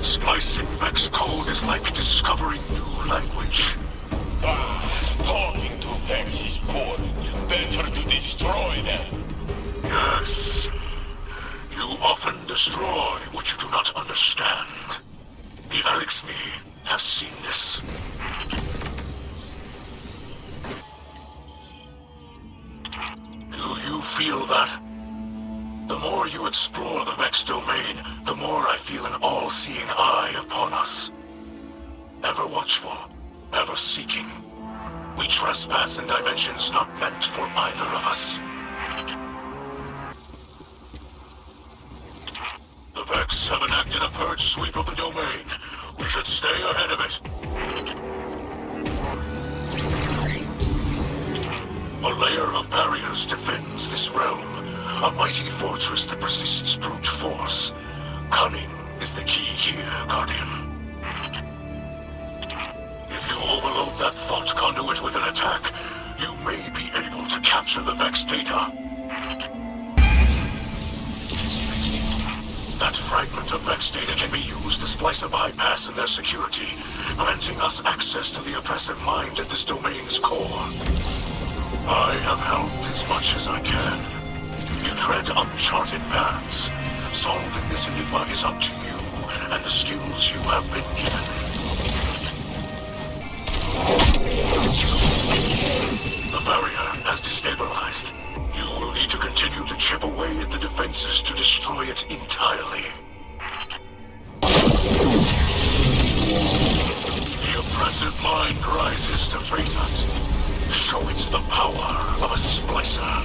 Splicing Vex code is like discovering new language. Talking to Vex is boring. Better to destroy them. Yes. You often destroy what But you do not understand. The Elixni have seen this. Do you feel that? The more you explore the Vex domain, the more I feel an all-seeing eye upon us. Ever watchful, ever seeking. We trespass in dimensions not meant for either of us. The Vex have enacted a purge sweep of the domain. We should stay ahead of it. A layer of barriers defends this realm. A mighty fortress that resists brute force. Cunning is the key here, Guardian. If you overload that thought conduit with an attack, you may be able to capture the Vex data. That fragment of Vex data can be used to splice a bypass in their security, granting us access to the oppressive mind at this domain's core. I have helped as much as I can. You tread uncharted paths. Solving this enigma is up to you and the skills you have been given. The barrier has destabilized. You will need to continue to chip away at the defenses to destroy it entirely. The oppressive mind rises to face us. Show it the power of a Splicer.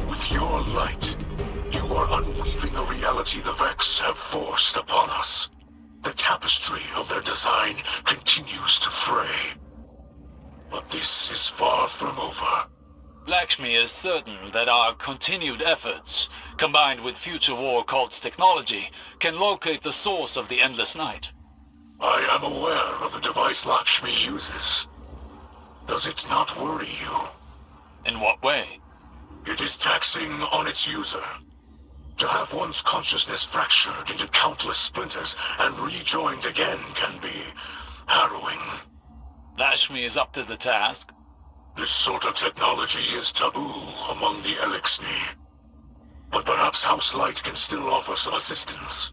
With your light, you are unweaving a reality the Vex have forced upon us. The tapestry of their design continues to fray. But this is far from over. Lakshmi is certain that our continued efforts, combined with future war cult's technology, can locate the source of the endless night. I am aware of the device Lakshmi uses. Does it not worry you? In what way? It is taxing on its user. To have one's consciousness fractured into countless splinters and rejoined again can be harrowing. Lakshmi is up to the task. This sort of technology is taboo among the Elixni. But perhaps House Light can still offer some assistance.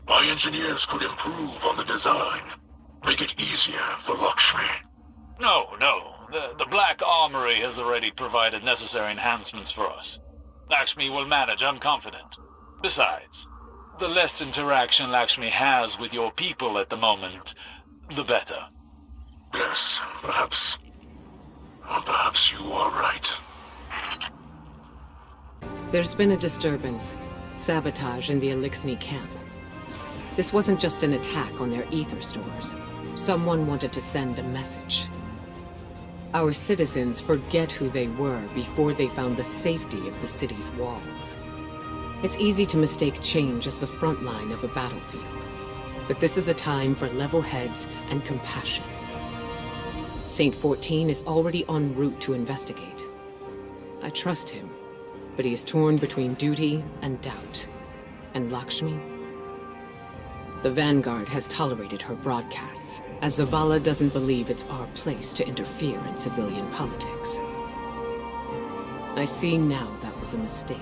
My engineers could improve on the design, make it easier for Lakshmi. No. The Black Armory has already provided necessary enhancements for us. Lakshmi will manage, I'm confident. Besides, the less interaction Lakshmi has with your people at the moment, the better. Yes, perhaps you are right. There's been a disturbance. Sabotage in the Elixni camp. This wasn't just an attack on their ether stores. Someone wanted to send a message. Our citizens forget who they were before they found the safety of the city's walls. It's easy to mistake change as the front line of a battlefield. But this is a time for level heads and compassion. Saint 14 is already en route to investigate. I trust him, but he is torn between duty and doubt. And Lakshmi? The Vanguard has tolerated her broadcasts, as Zavala doesn't believe it's our place to interfere in civilian politics. I see now that was a mistake.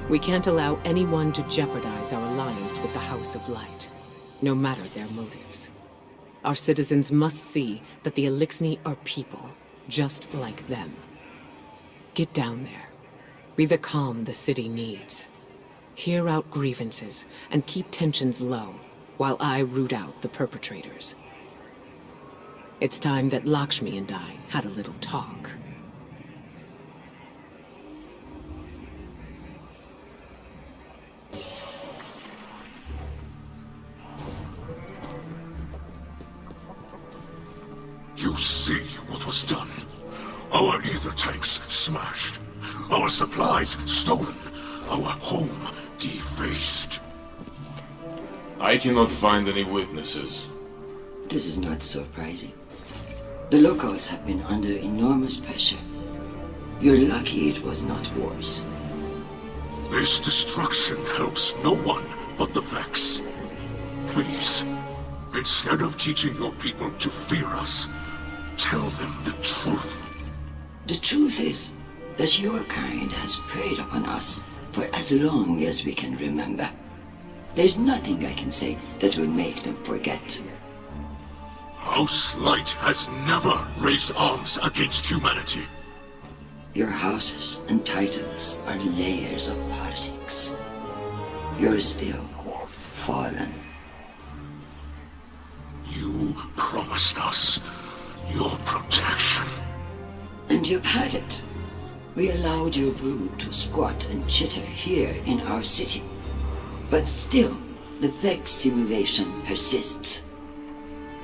We can't allow anyone to jeopardize our alliance with the House of Light, no matter their motives. Our citizens must see that the Elixni are people, just like them. Get down there. Be the calm the city needs. Hear out grievances and keep tensions low, while I root out the perpetrators. It's time that Lakshmi and I had a little talk. You see what was done. Our ether tanks smashed. Our supplies stolen. Our home defaced. I cannot find any witnesses. This is not surprising. The locals have been under enormous pressure. You're lucky it was not worse. This destruction helps no one but the Vex. Please, instead of teaching your people to fear us, tell them the truth. The truth is, that your kind has preyed upon us for as long as we can remember. There's nothing I can say that will make them forget. House Light has never raised arms against humanity. Your houses and titles are layers of politics. You're still fallen. You promised us your protection. And you've had it. We allowed your brood to squat and chitter here in our city. But still, the Vex simulation persists.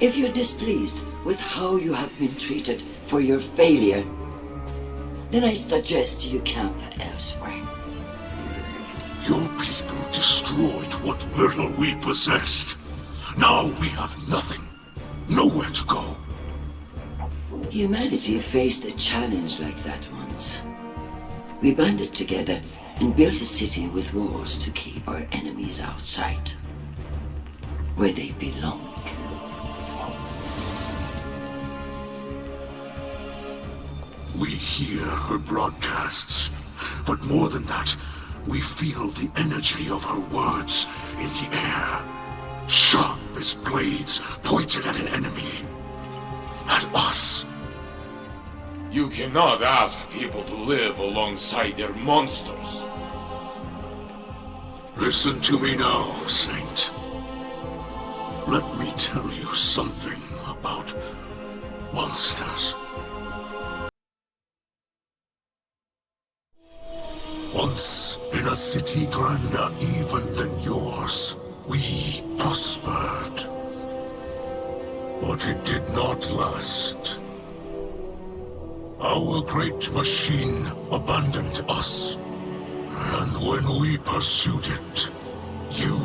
If you're displeased with how you have been treated for your failure, then I suggest you camp elsewhere. Your people destroyed what little we possessed. Now we have nothing. Nowhere to go. Humanity faced a challenge like that once. We banded together and built a city with walls to keep our enemies outside, where they belong. We hear her broadcasts, but more than that, we feel the energy of her words in the air, sharp as blades pointed at an enemy. At us. You cannot ask people to live alongside their monsters. Listen to me now, Saint. Let me tell you something about monsters. Once, in a city grander even than yours, we prospered. But it did not last. Our great machine abandoned us. And when we pursued it, you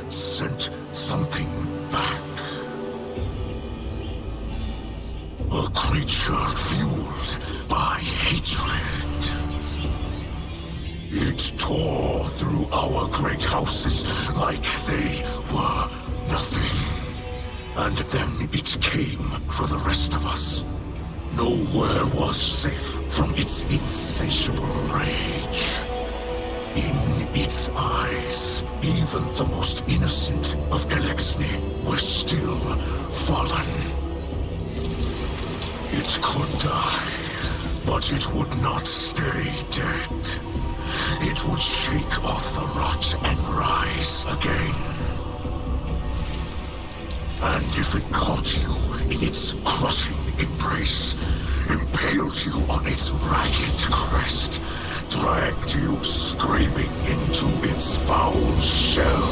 sent something back. A creature fueled by hatred. It tore through our great houses like they were nothing. And then it came for the rest of us. Nowhere was safe from its insatiable rage. In its eyes, even the most innocent of Elixni were still fallen. It could die, but it would not stay dead. It would shake off the rot and rise again. And if it caught you in its crushing embrace, impaled you on its ragged crest, dragged you screaming into its foul shell,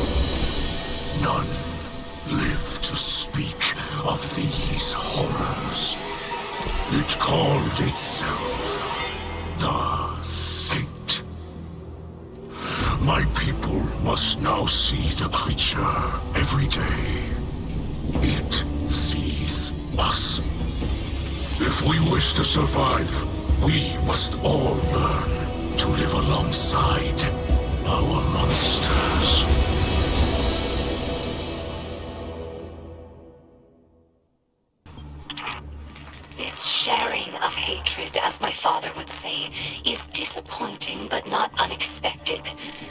none live to speak of these horrors. It called itself the Saint. My people must now see the creature every day. It sees us. If we wish to survive, we must all learn to live alongside our monsters. This sharing of hatred, as my father would say, is disappointing but not unexpected.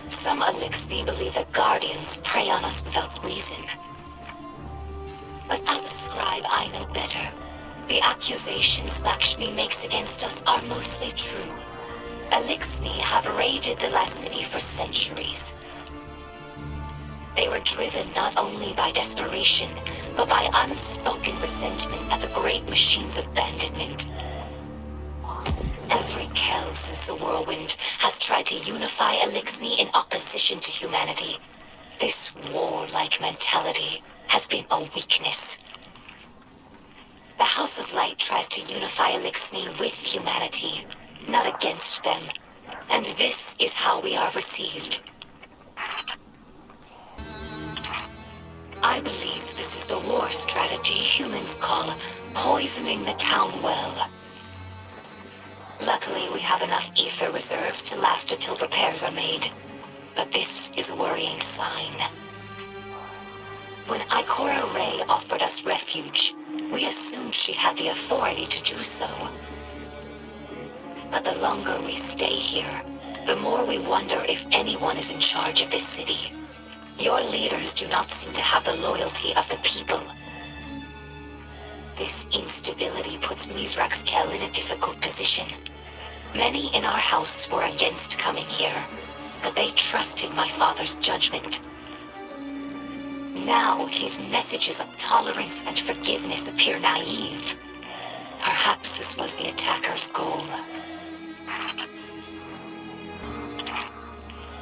Some Elixni believe that Guardians prey on us without reason. But as a scribe, I know better. The accusations Lakshmi makes against us are mostly true. Elixni have raided the last city for centuries. They were driven not only by desperation, but by unspoken resentment at the great machine's abandonment. Every Kell since the Whirlwind has tried to unify Elixni in opposition to humanity. This warlike mentality has been a weakness. The House of Light tries to unify Elixni with humanity, not against them. And this is how we are received. I believe this is the war strategy humans call poisoning the town well. Luckily, we have enough ether reserves to last until repairs are made. But this is a worrying sign. When Ikora Rey offered us refuge, we assumed she had the authority to do so. But the longer we stay here, the more we wonder if anyone is in charge of this city. Your leaders do not seem to have the loyalty of the people. This instability puts Mithrax Kell in a difficult position. Many in our house were against coming here, but they trusted my father's judgment. Now his messages of tolerance and forgiveness appear naive. Perhaps this was the attacker's goal.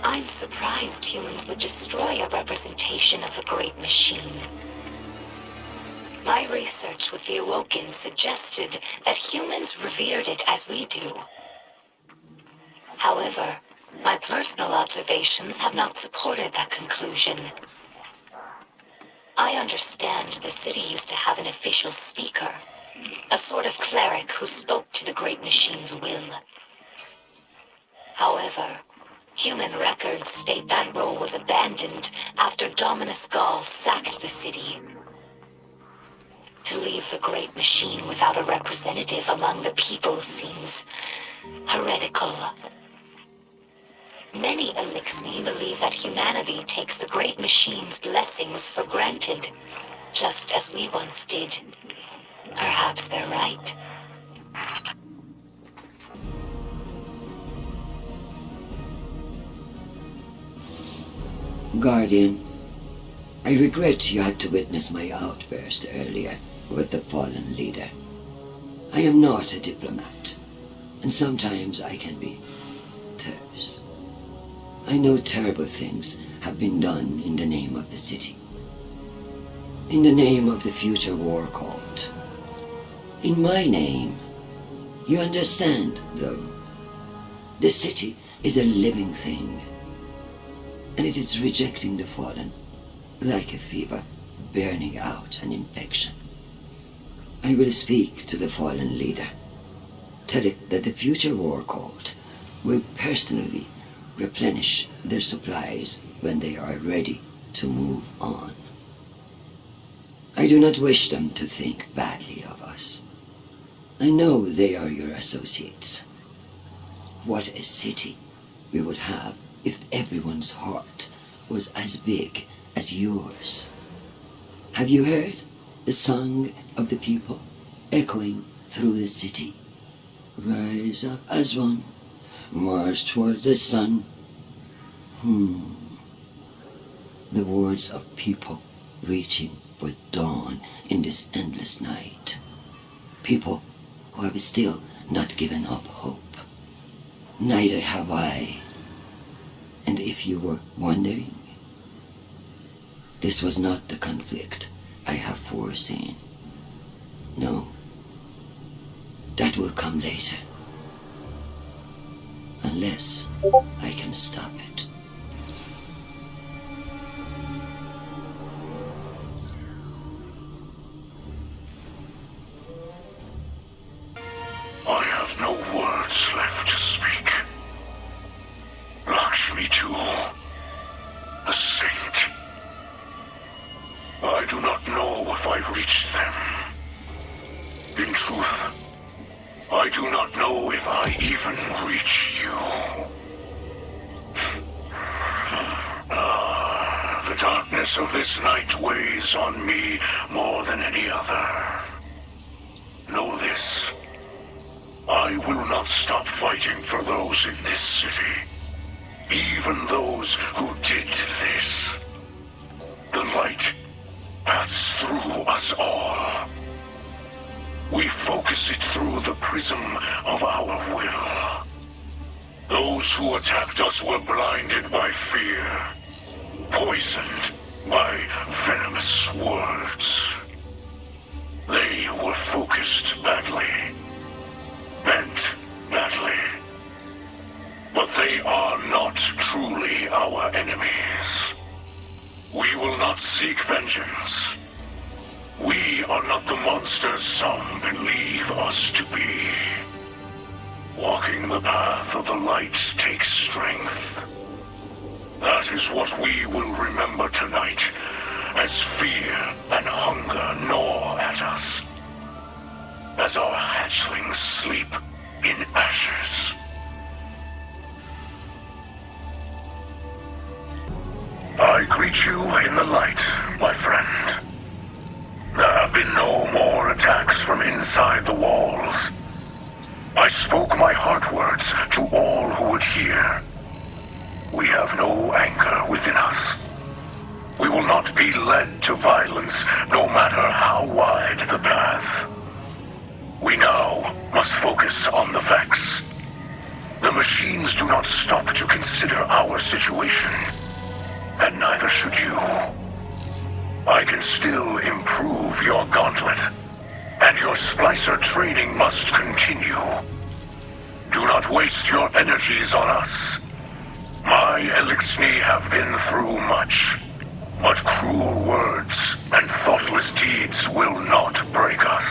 I'm surprised humans would destroy a representation of the Great Machine. My research with the Awoken suggested that humans revered it as we do. However, my personal observations have not supported that conclusion. I understand the city used to have an official speaker, a sort of cleric who spoke to the Great Machine's will. However, human records state that role was abandoned after Dominus Gaul sacked the city. To leave the Great Machine without a representative among the people seems heretical. Many Elixni believe that humanity takes the Great Machine's blessings for granted, just as we once did. Perhaps they're right. Guardian, I regret you had to witness my outburst earlier with the fallen leader. I am not a diplomat, and sometimes I can be terse. I know terrible things have been done in the name of the city. In the name of the future war cult. In my name. You understand, though. The city is a living thing, and it is rejecting the fallen, like a fever burning out an infection. I will speak to the fallen leader. Tell it that the future war cult will personally replenish their supplies when they are ready to move on. I do not wish them to think badly of us. I know they are your associates. What a city we would have if everyone's heart was as big as yours. Have you heard the song of the people echoing through the city? Rise up as one, march toward the sun. The words of people reaching for dawn in this endless night. People who have still not given up hope. Neither have I. And if you were wondering, this was not the conflict I have foreseen. No, that will come later. Unless I can stop it. I have no words left to speak. Lakshmi too, a saint. I do not know if I reached them. In truth, I do not know if I even reach you. The darkness of this night weighs on me more than any other. Know this. I will not stop fighting for those in this city. Even those who did this. The light passes through us all. We focus it through the prism of our will. Those who attacked us were blinded by fear, poisoned by venomous words. They were focused badly, bent badly. But they are not truly our enemies. We will not seek vengeance. We are not the monsters some believe us to be. Walking the path of the light takes strength. That is what we will remember tonight, as fear and hunger gnaw at us. As our hatchlings sleep, in ashes. I greet you in the light, my friend. There have been no more attacks from inside the walls. I spoke my heart words to all who would hear. We have no anger within us. We will not be led to violence, no matter how wide the path. We now must focus on the Vex. The machines do not stop to consider our situation, and neither should you. I can still improve your gauntlet, and your Splicer training must continue. Do not waste your energies on us. My Elixni have been through much, but cruel words and thoughtless deeds will not break us.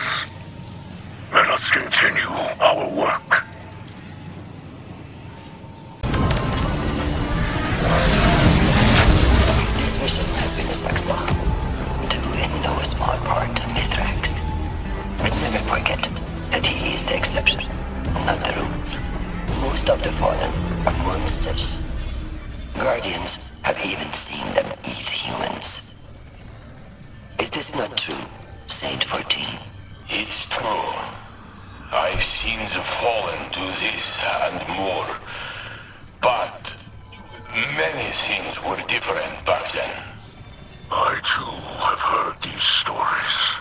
Let us continue our work. This mission has been a success. Due in no small part to Mithrax. But never forget that he is the exception, not the rule. Most of the Fallen are monsters. Guardians have even seen them eat humans. Is this not true, Saint 14? It's true. I've seen the Fallen do this and more. But many things were different back then. I too have heard these stories,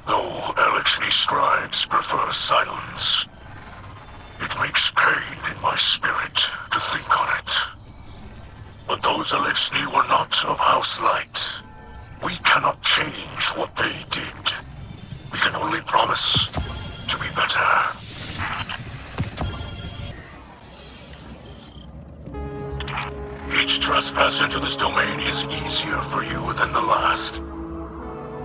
though Elixni scribes prefer silence. It makes pain in my spirit to think on it. But those Elixni were not of House Light. We cannot change what they did. We can only promise to be better. Each trespass into this domain is easier for you than the last.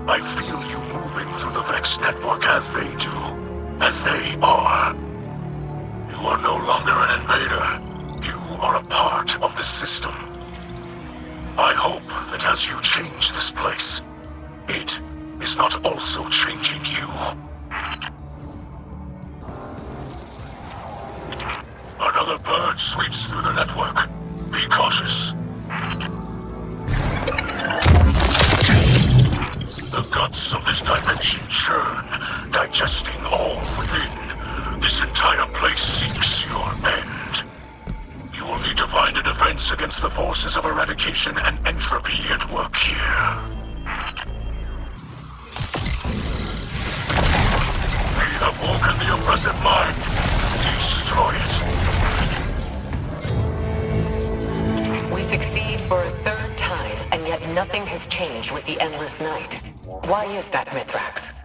I feel you moving through the Vex Network as they do, as they are. You are no longer an invader. You are a part of the system. I hope that as you change this place, it is not also changing you. Another purge sweeps through the network. Be cautious. The guts of this dimension churn, digesting all within. This entire place seeks your end. You will need to find a defense against the forces of eradication and entropy at work here. We have woken the oppressive mind. Destroy it. We succeed for a third time, and yet nothing has changed with the Endless Night. Why is that, Mithrax?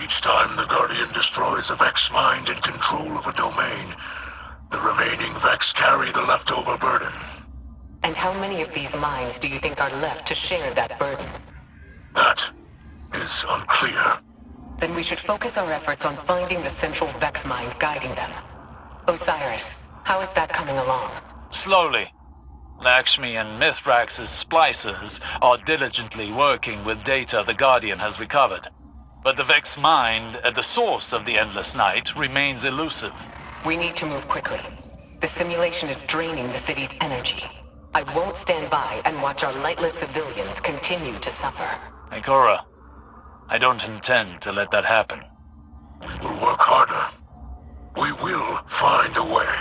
Each time the Guardian destroys a Vex mind in control of a domain, the remaining Vex carry the leftover burden. And how many of these minds do you think are left to share that burden? That is unclear. Then we should focus our efforts on finding the central Vex mind guiding them. Osiris, how is that coming along? Slowly. Lakshmi and Mithrax's splicers are diligently working with data the Guardian has recovered. But the Vex mind at the source of the Endless Night remains elusive. We need to move quickly. The simulation is draining the city's energy. I won't stand by and watch our lightless civilians continue to suffer. Ikora, I don't intend to let that happen. We will work harder. We will find a way.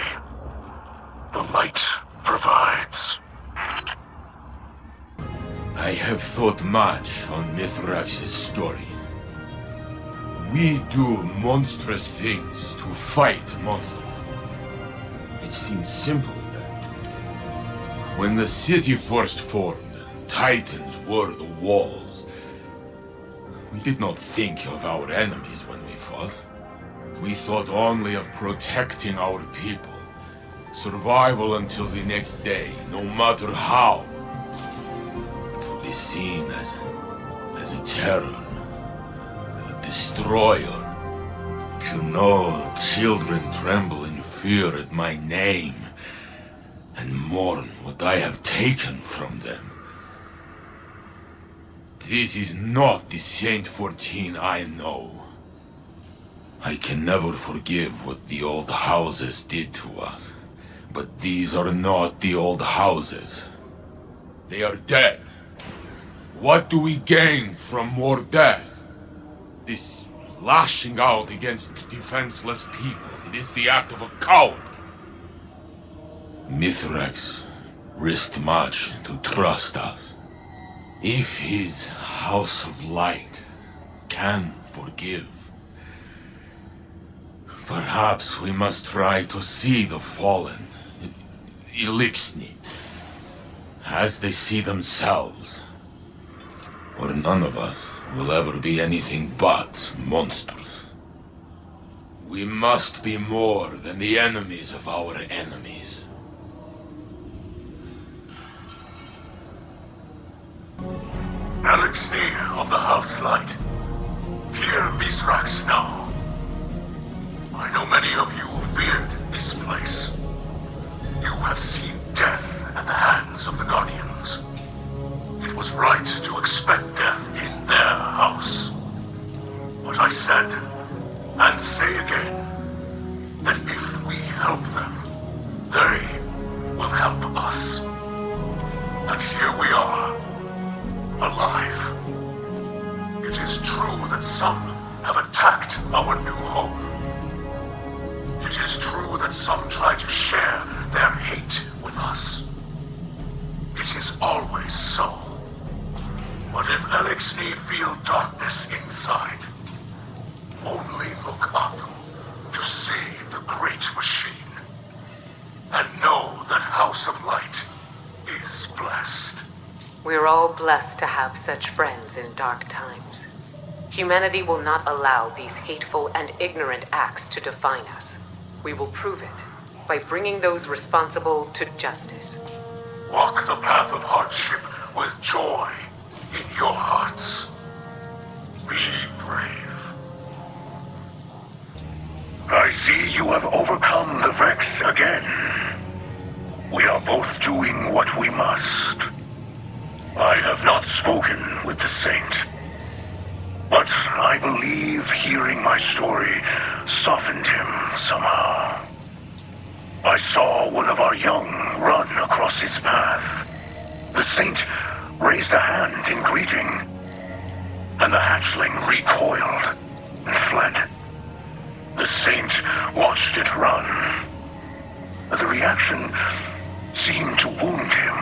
The light provides. I have thought much on Mithrax's story. We do monstrous things to fight monsters. It seemed simple then. When the city first formed, Titans were the walls. We did not think of our enemies when we fought. We thought only of protecting our people. Survival until the next day, no matter how. To be seen as a terror, a destroyer. To know children tremble in fear at my name, and mourn what I have taken from them. This is not the Saint 14 I know. I can never forgive what the old houses did to us. But these are not the old houses. They are dead. What do we gain from more death? This lashing out against defenseless people. It is the act of a coward. Mithrax risked much to trust us. If his House of Light can forgive, perhaps we must try to see the fallen, Elixni, as they see themselves. Or none of us will ever be anything but monsters. We must be more than the enemies of our enemies. Elixni of the House Light. Hear Mithrax now. I know many of you feared this place. You have seen death at the hands of the Guardians. It was right to expect death in their house. But I said, and say again, that if we help them, they will help us. And here we are, alive. It is true that some have attacked our new home. It is true that some try to share their hate with us. It is always so. But if Elixni feel darkness inside, only look up to see the great machine. And know that House of Light is blessed. We're all blessed to have such friends in dark times. Humanity will not allow these hateful and ignorant acts to define us. We will prove it by bringing those responsible to justice. Walk the path of hardship with joy in your hearts. Be brave. I see you have overcome the Vex again. We are both doing what we must. I have not spoken with the Saint, but I believe hearing my story softened him somehow. I saw one of our young run across his path. The Saint raised a hand in greeting, and the hatchling recoiled and fled. The Saint watched it run. The reaction seemed to wound him.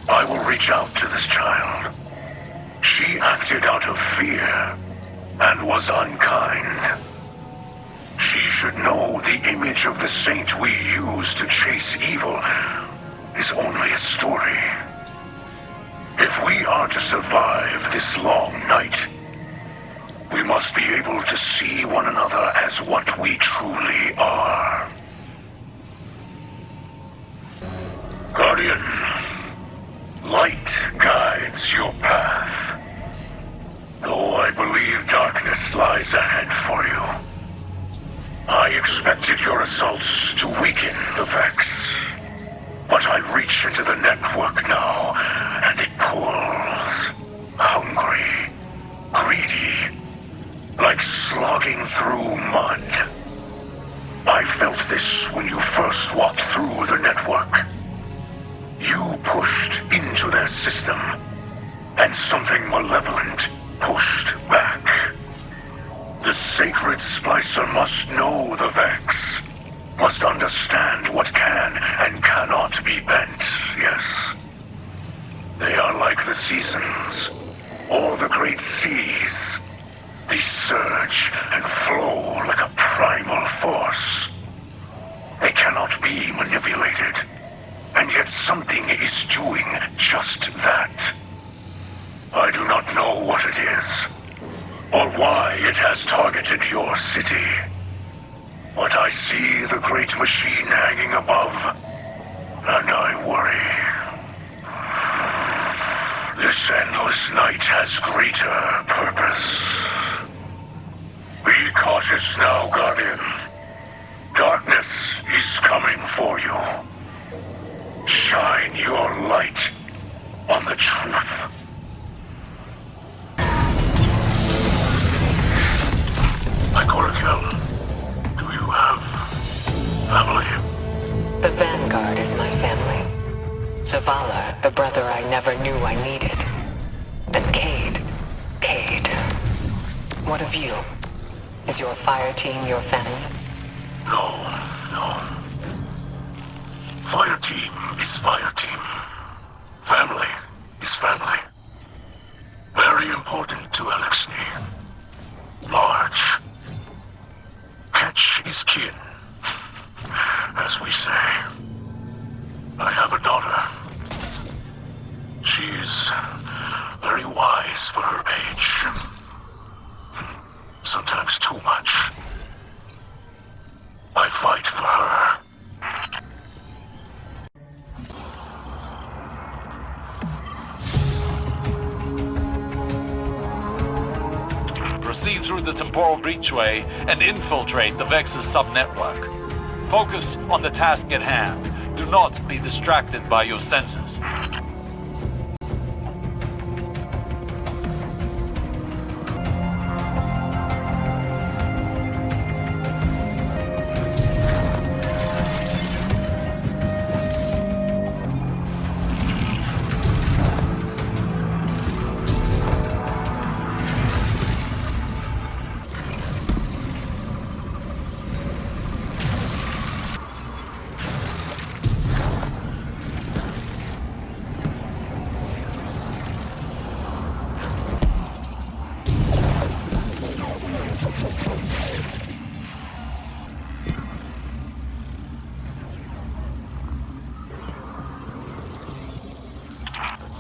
I will reach out to this child. She acted out of fear and was unkind. She should know the image of the Saint we use to chase evil is only a story. If we are to survive this long night, we must be able to see one another as what we truly are. Guardian, light guides your path. Though I believe darkness lies ahead for you. I expected your assaults to weaken the Vex. But I reach into the network now, and it pulls. Hungry, greedy, like slogging through mud. I felt this when you first walked through the network. You pushed into their system, and something malevolent pushed back. The sacred Splicer must know the Vex, must understand what can and cannot be bent, yes. They are like the seasons, or the great seas. They surge and flow like a primal force. They cannot be manipulated, and yet something is doing just that. I do not know what it is, or why it has targeted your city. But I see the great machine hanging above, and I worry. This endless night has greater purpose. Be cautious now, Guardian. Darkness is coming for you. Shine your light on the truth. Ikora The brother I never knew I needed. And Cade. What of you? Is your fire team your family? No. Fire team is fire team. Family is family. Very important to Alexei. Large. Catch is kin, as we say. I have a daughter. She is very wise for her age. Sometimes too much. I fight for her. Proceed through the temporal breachway and infiltrate the Vex's subnetwork. Focus on the task at hand. Do not be distracted by your senses.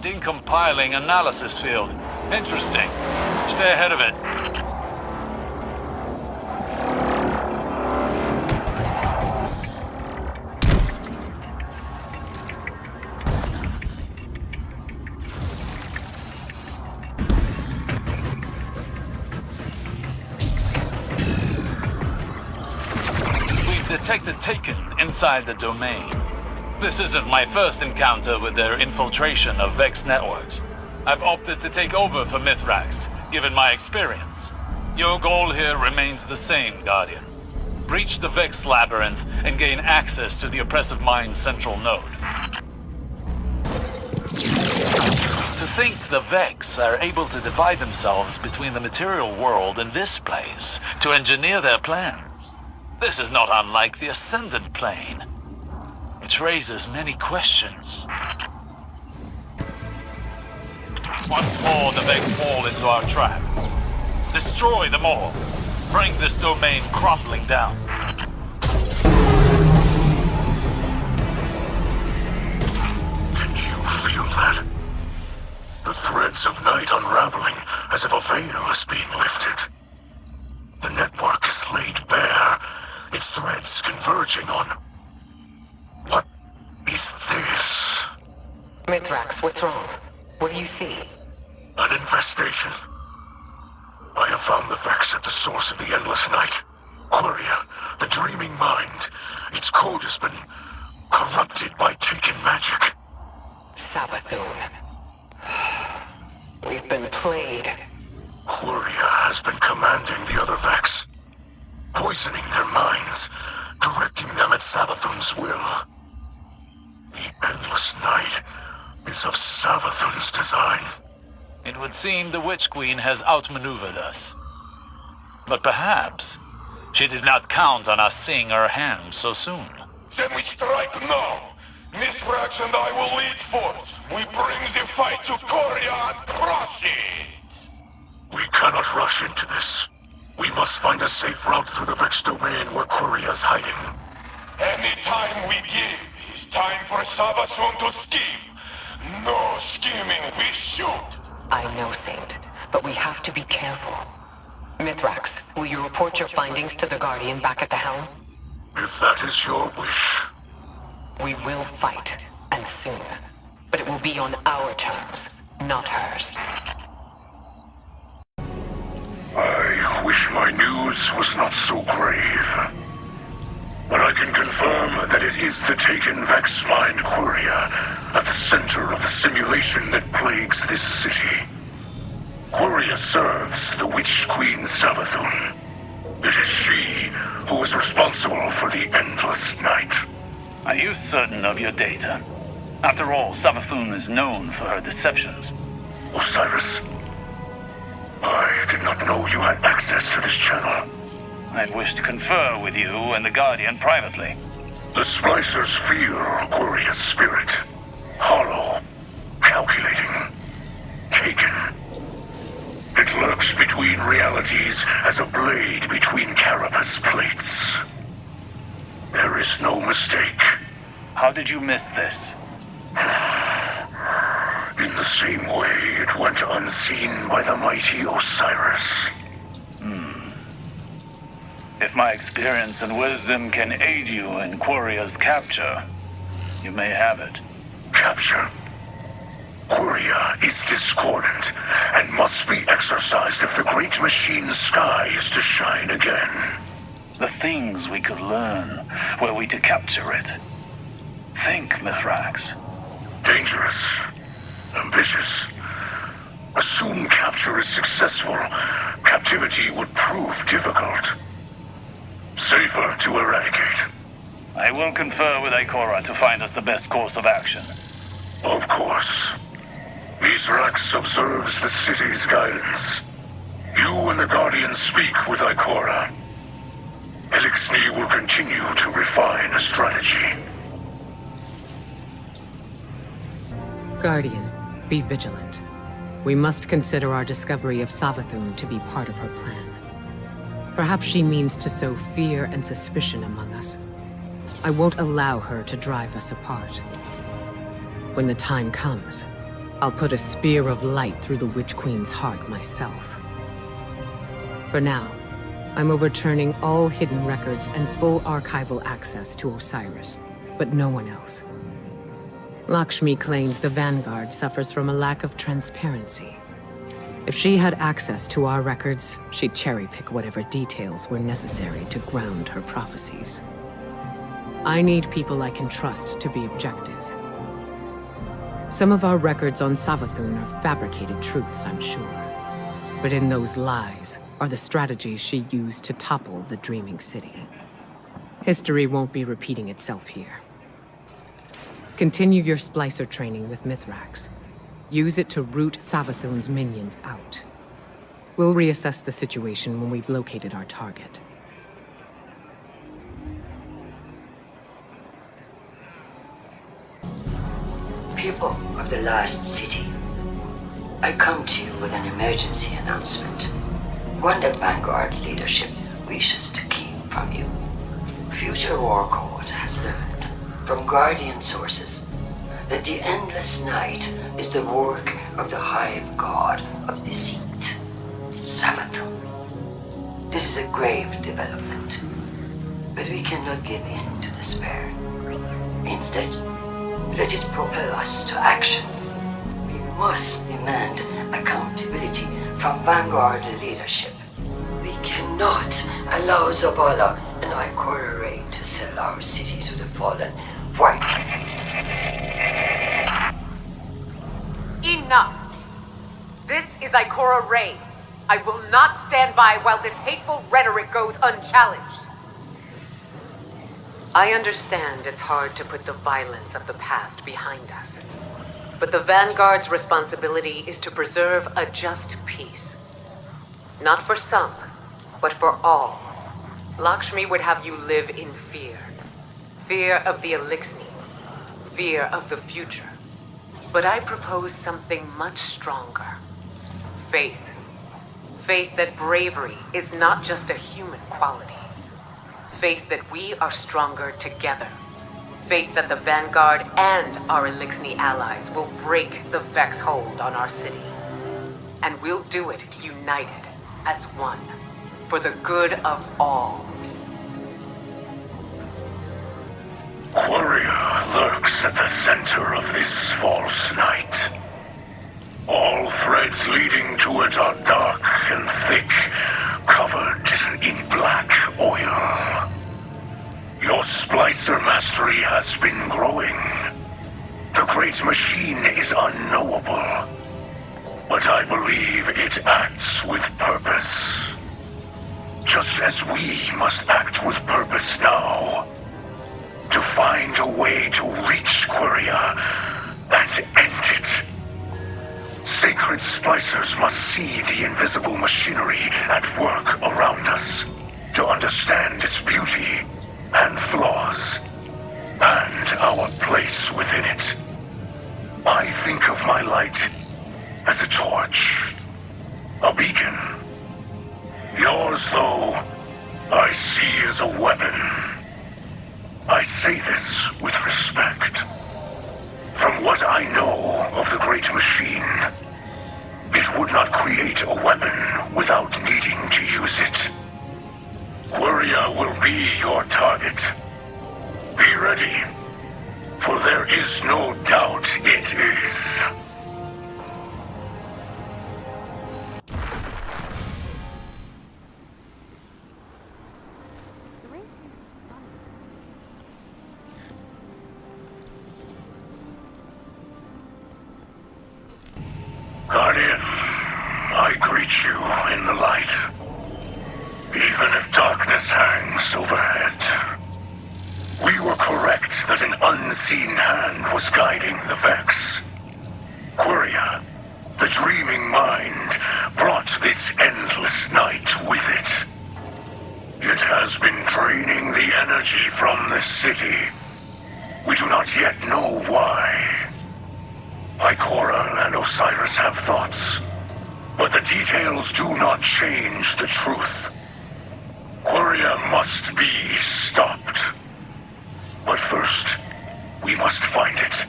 Decompiling analysis field. Interesting. Stay ahead of it. We've detected Taken inside the domain. This isn't my first encounter with their infiltration of Vex Networks. I've opted to take over for Mithrax, given my experience. Your goal here remains the same, Guardian. Breach the Vex Labyrinth and gain access to the Oppressive Mind's central node. To think the Vex are able to divide themselves between the material world and this place to engineer their plans. This is not unlike the Ascendant Plane. Which raises many questions. Once more, the Vex fall into our trap. Destroy them all. Bring this domain crumbling down. Can you feel that? The threads of night unraveling as if a veil is being lifted. The network is laid bare, its threads converging on... What is this? Mithrax, what's wrong? What do you see? An infestation. I have found the Vex at the source of the endless night. Quria, the dreaming mind. Its code has been corrupted by Taken magic. Savathun. We've been played. Quria has been commanding the other Vex, poisoning their minds, directing them at Savathun's will. The endless night is of Savathun's design. It would seem the Witch Queen has outmaneuvered us. But perhaps she did not count on us seeing her hand so soon. Then we strike now! Mithrax and I will lead forth. We bring the fight to Korea and crush it! We cannot rush into this. We must find a safe route through the Vex domain where Quiria's hiding. Any time we give is time for Savathun to scheme. No scheming, we shoot! I know, Saint, but we have to be careful. Mithrax, will you report your findings to the Guardian back at the helm? If that is your wish. We will fight, and soon. But it will be on our terms, not hers. I wish my news was not so grave. But I can confirm that it is the Taken Vex mind Quria at the center of the simulation that plagues this city. Quria serves the Witch Queen Savathun. It is she who is responsible for the endless night. Are you certain of your data? After all, Savathun is known for her deceptions. Osiris, I did not know you had access to this channel. I wish to confer with you and the Guardian privately. The Splicers feel Quaria's spirit. Hollow, calculating, taken. It lurks between realities as a blade between carapace plates. There is no mistake. How did you miss this? In the same way it went unseen by the mighty Osiris. If my experience and wisdom can aid you in Quaria's capture, you may have it. Capture? Quaria is discordant and must be exorcised if the great machine's sky is to shine again. The things we could learn were we to capture it. Think, Mithrax. Dangerous. Ambitious. Assume capture is successful, captivity would prove difficult. Safer to eradicate. I will confer with Ikora to find us the best course of action. Of course. Mithrax observes the city's guidance. You and the Guardian speak with Ikora. Elixni will continue to refine a strategy. Guardian, be vigilant. We must consider our discovery of Savathun to be part of her plan. Perhaps she means to sow fear and suspicion among us. I won't allow her to drive us apart. When the time comes, I'll put a spear of light through the Witch Queen's heart myself. For now, I'm overturning all hidden records and full archival access to Osiris, but no one else. Lakshmi claims the Vanguard suffers from a lack of transparency. If she had access to our records, she'd cherry-pick whatever details were necessary to ground her prophecies. I need people I can trust to be objective. Some of our records on Savathun are fabricated truths, I'm sure. But in those lies are the strategies she used to topple the Dreaming City. History won't be repeating itself here. Continue your Splicer training with Mithrax. Use it to root Savathun's minions out. We'll reassess the situation when we've located our target. People of the Lost City, I come to you with an emergency announcement. One that Vanguard leadership wishes to keep from you. Future War Court has learned from Guardian sources that the endless night is the work of the hive god of deceit, Savathun. This is a grave development, but we cannot give in to despair. Instead, let it propel us to action. We must demand accountability from Vanguard leadership. We cannot allow Zavala and Ikora Rey to sell our city to the fallen white. Enough! This is Ikora Rey. I will not stand by while this hateful rhetoric goes unchallenged. I understand it's hard to put the violence of the past behind us. But the Vanguard's responsibility is to preserve a just peace. Not for some, but for all. Lakshmi would have you live in fear. Fear of the Elixni. Fear of the future. But I propose something much stronger. Faith. Faith that bravery is not just a human quality. Faith that we are stronger together. Faith that the Vanguard and our Elixni allies will break the Vex hold on our city. And we'll do it united, as one, for the good of all. Quaria lurks at the center of this false night. All threads leading to it are dark and thick, covered in black oil. Your Splicer mastery has been growing. The great machine is unknowable, but I believe it acts with purpose. Just as we must act with purpose now. To find a way to reach Quaria and end it. Sacred splicers must see the invisible machinery at work around us to understand its beauty and flaws, and our place within it. I think of my light as a torch, a beacon. Yours, though, I see as a weapon. I say this with respect. From what I know of the Great Machine, it would not create a weapon without needing to use it. Quria will be your target. Be ready, for there is no doubt it is. Guardian, I greet you in the light. Even if darkness hangs overhead. We were correct that an unseen hand was guiding the Vex. Quria, the dreaming mind, brought this endless night with it. It has been draining the energy from this city. We do not yet know why. Ikora and Osiris have thoughts, but the details do not change the truth. Quria must be stopped. But first, we must find it.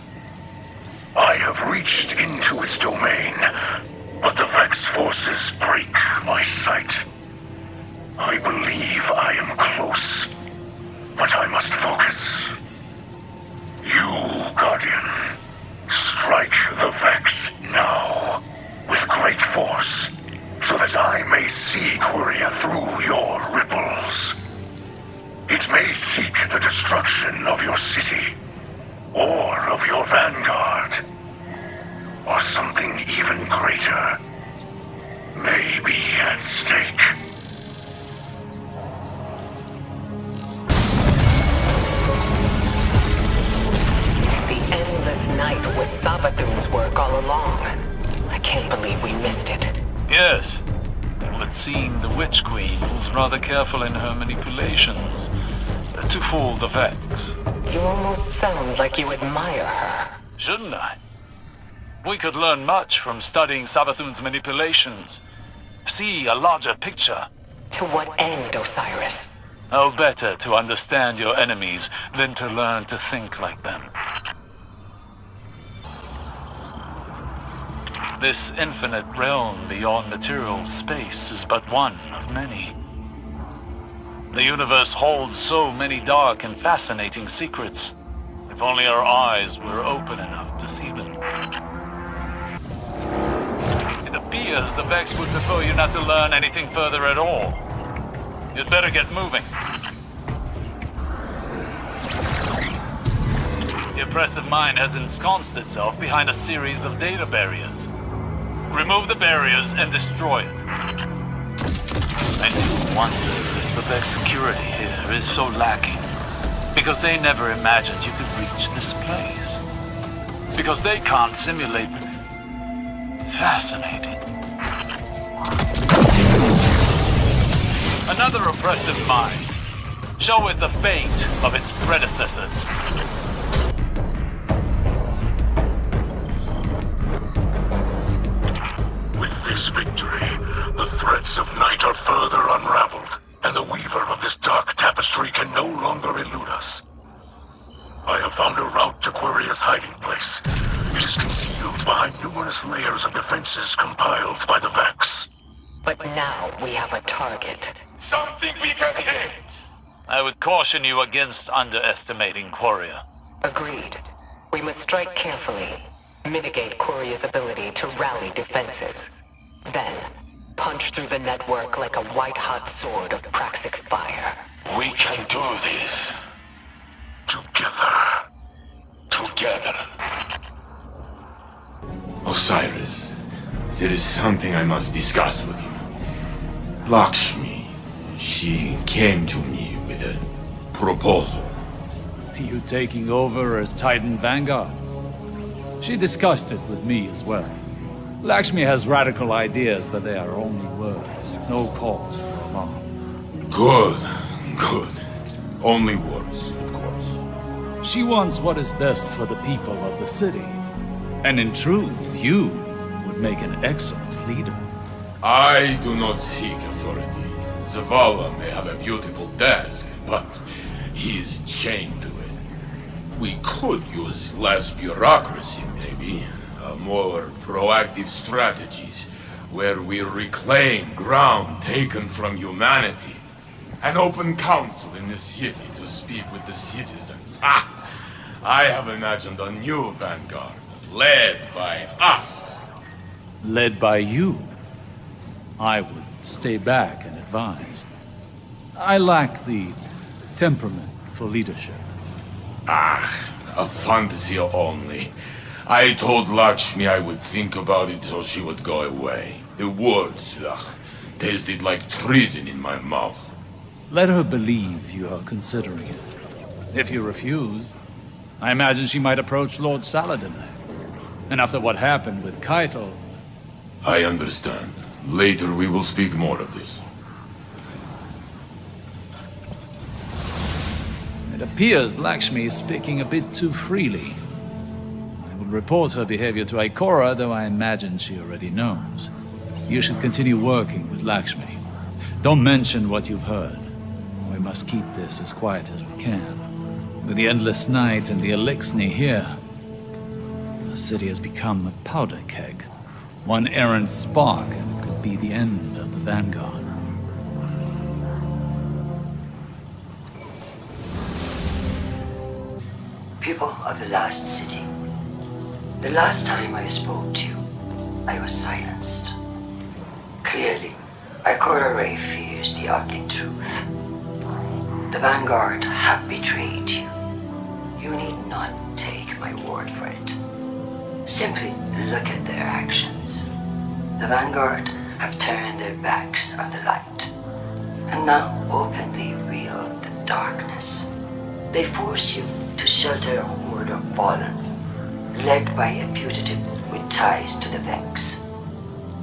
I have reached into its domain, but the Vex forces break my sight. I believe I am close, but I must focus. You, Guardian, strike the Vex now, with great force, so that I may see Quria through your ripples. It may seek the destruction of your city, or of your Vanguard, or something even greater may be at stake. The endless night was Savathun's work all along. I can't believe we missed it. Yes. It would seem the Witch Queen was rather careful in her manipulations to fool the Vex. You almost sound like you admire her. Shouldn't I? We could learn much from studying Savathun's manipulations. See a larger picture. To what end, Osiris? Oh, better to understand your enemies than to learn to think like them. This infinite realm beyond material space is but one of many. The universe holds so many dark and fascinating secrets. If only our eyes were open enough to see them. It appears the Vex would prefer you not to learn anything further at all. You'd better get moving. The oppressive mind has ensconced itself behind a series of data barriers. Remove the barriers and destroy it. I do wonder if the Vex security here is so lacking. Because they never imagined you could reach this place. Because they can't simulate... Fascinating. Another oppressive mind. Show it the fate of its predecessors. With this victory, the threads of night are further unraveled, and the weaver of this dark tapestry can no longer elude us. I have found a route to Quiria's hiding place. It is concealed behind numerous layers of defenses compiled by the Vex. But now we have a target. Something we can hit! I would caution you against underestimating Quria. Agreed. We must strike carefully. Mitigate Quiria's ability to rally defenses. Then, punch through the network like a white-hot sword of praxic fire. We can do this. Together. Together. Osiris, there is something I must discuss with you. Lakshmi, she came to me with a proposal. You taking over as Titan Vanguard? She discussed it with me as well. Lakshmi has radical ideas, but they are only words. No cause for alarm. Good, good. Only words, of course. She wants what is best for the people of the city. And in truth, you would make an excellent leader. I do not seek authority. Zavala may have a beautiful desk, but he is chained to it. We could use less bureaucracy, maybe. More proactive strategies, where we reclaim ground taken from humanity. An open council in the city to speak with the citizens. Ha! I have imagined a new Vanguard, led by us. Led by you. I would stay back and advise. I lack the temperament for leadership. A fantasy only. I told Lakshmi I would think about it so she would go away. The words, tasted like treason in my mouth. Let her believe you are considering it. If you refuse, I imagine she might approach Lord Saladin next. And after what happened with Keitel... I understand. Later we will speak more of this. It appears Lakshmi is speaking a bit too freely. I will report her behavior to Ikora, though I imagine she already knows. You should continue working with Lakshmi. Don't mention what you've heard. We must keep this as quiet as we can. With the endless night and the Elixni here, the city has become a powder keg. One errant spark and it could be the end of the Vanguard. People of the Lost City. The last time I spoke to you, I was silenced. Clearly, Ikora Rey fears the ugly truth. The Vanguard have betrayed you. You need not take my word for it. Simply look at their actions. The Vanguard have turned their backs on the light, and now openly wield the darkness. They force you to shelter a horde of fallen, led by a fugitive with ties to the Vex.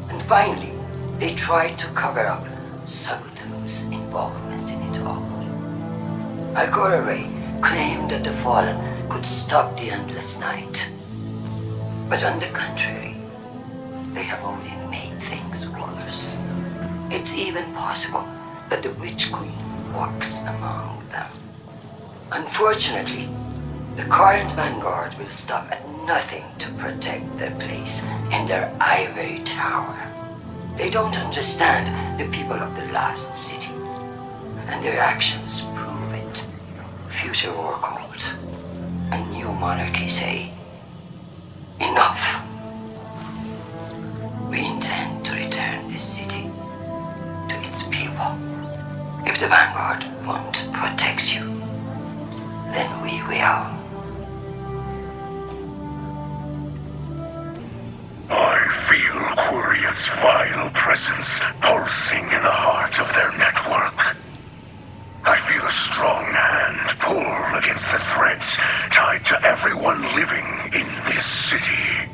And finally, they try to cover up Saluth's involvement in it all. Ikora Rey claimed that the Fallen could stop the endless night. But on the contrary, they have only made things worse. It's even possible that the Witch Queen walks among them. Unfortunately, the current Vanguard will stop at nothing to protect their place in their ivory tower. They don't understand the people of the Lost City, and their actions prove it. Future War Cult and New Monarchy say, enough. We intend to return this city to its people. If the Vanguard won't protect you, then we will. I feel Quiria's vile presence pulsing in the heart of their network. I feel a strong hand pull against the threads tied to everyone living in this city.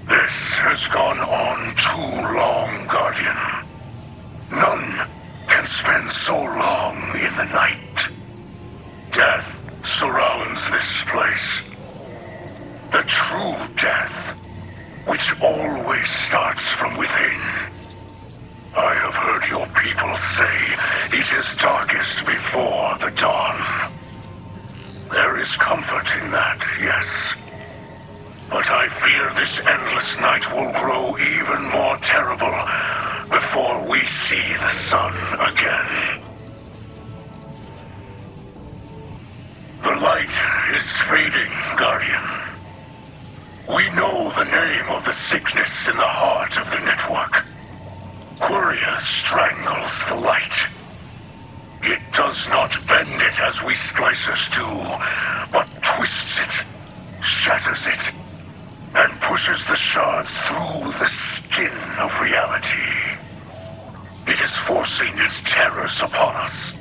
This has gone on too long, Guardian. None can spend so long in the night. Death surrounds this place. The true death, which always starts from within. I have heard your people say it is darkest before the dawn. There is comfort in that, yes. But I fear this endless night will grow even more terrible before we see the sun again. The light is fading, Guardian. We know the name of the sickness in the heart of the network. Quiria strangles the light. It does not bend it as we splicers do, but twists it, shatters it, and pushes the shards through the skin of reality. It is forcing its terrors upon us.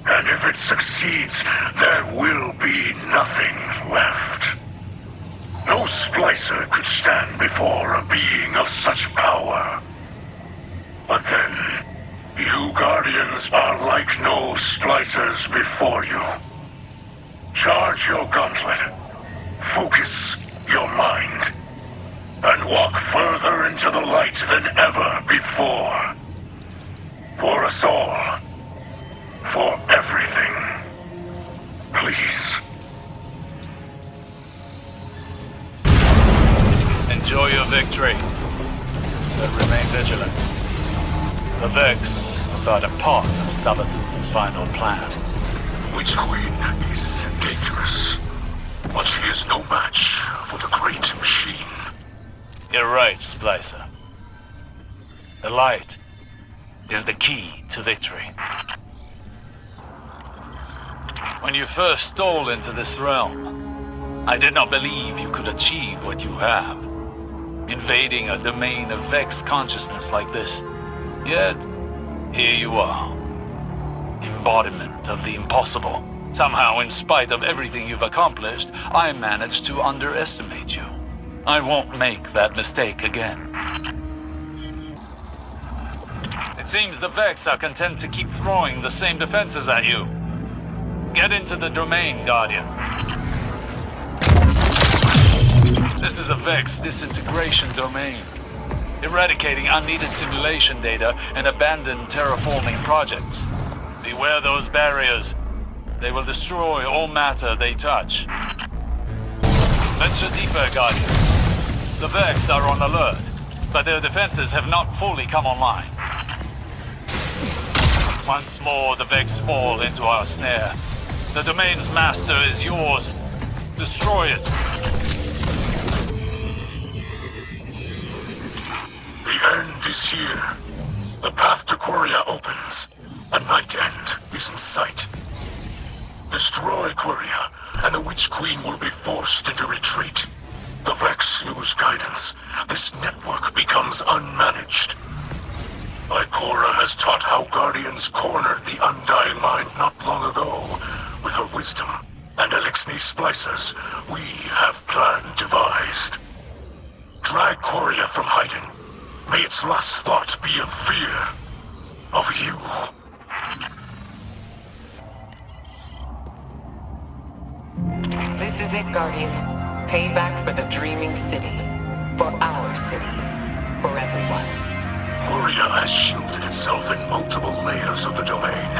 And if it succeeds, there will be nothing left. No Splicer could stand before a being of such power. But then, you Guardians are like no Splicers before you. Charge your gauntlet, focus your mind, and walk further into the light than ever before. For us all. For everything. Please. Enjoy your victory, but remain vigilant. The Vex are but a part of Savathun's final plan. Witch Queen is dangerous, but she is no match for the great machine. You're right, Splicer. The light is the key to victory. When you first stole into this realm, I did not believe you could achieve what you have. Invading a domain of Vex consciousness like this. Yet, here you are. Embodiment of the impossible. Somehow, in spite of everything you've accomplished, I managed to underestimate you. I won't make that mistake again. It seems the Vex are content to keep throwing the same defenses at you. Get into the domain, Guardian. This is a Vex disintegration domain. Eradicating unneeded simulation data and abandoned terraforming projects. Beware those barriers. They will destroy all matter they touch. Venture deeper, Guardian. The Vex are on alert, but their defenses have not fully come online. Once more, the Vex fall into our snare. The domain's master is yours. Destroy it. The end is here. The path to Quria opens. A night end is in sight. Destroy Quria, and the Witch Queen will be forced into retreat. The Vex lose guidance. This network becomes unmanaged. Ikora has taught how Guardians cornered the Undying Mind not long ago. With her wisdom and Elixni Splicers, we have plan devised. Drag Quria from hiding. May its last thought be of fear. Of you. This is it, Guardian. Payback for the Dreaming City. For our city. For everyone. Quria has shielded itself in multiple layers of the domain.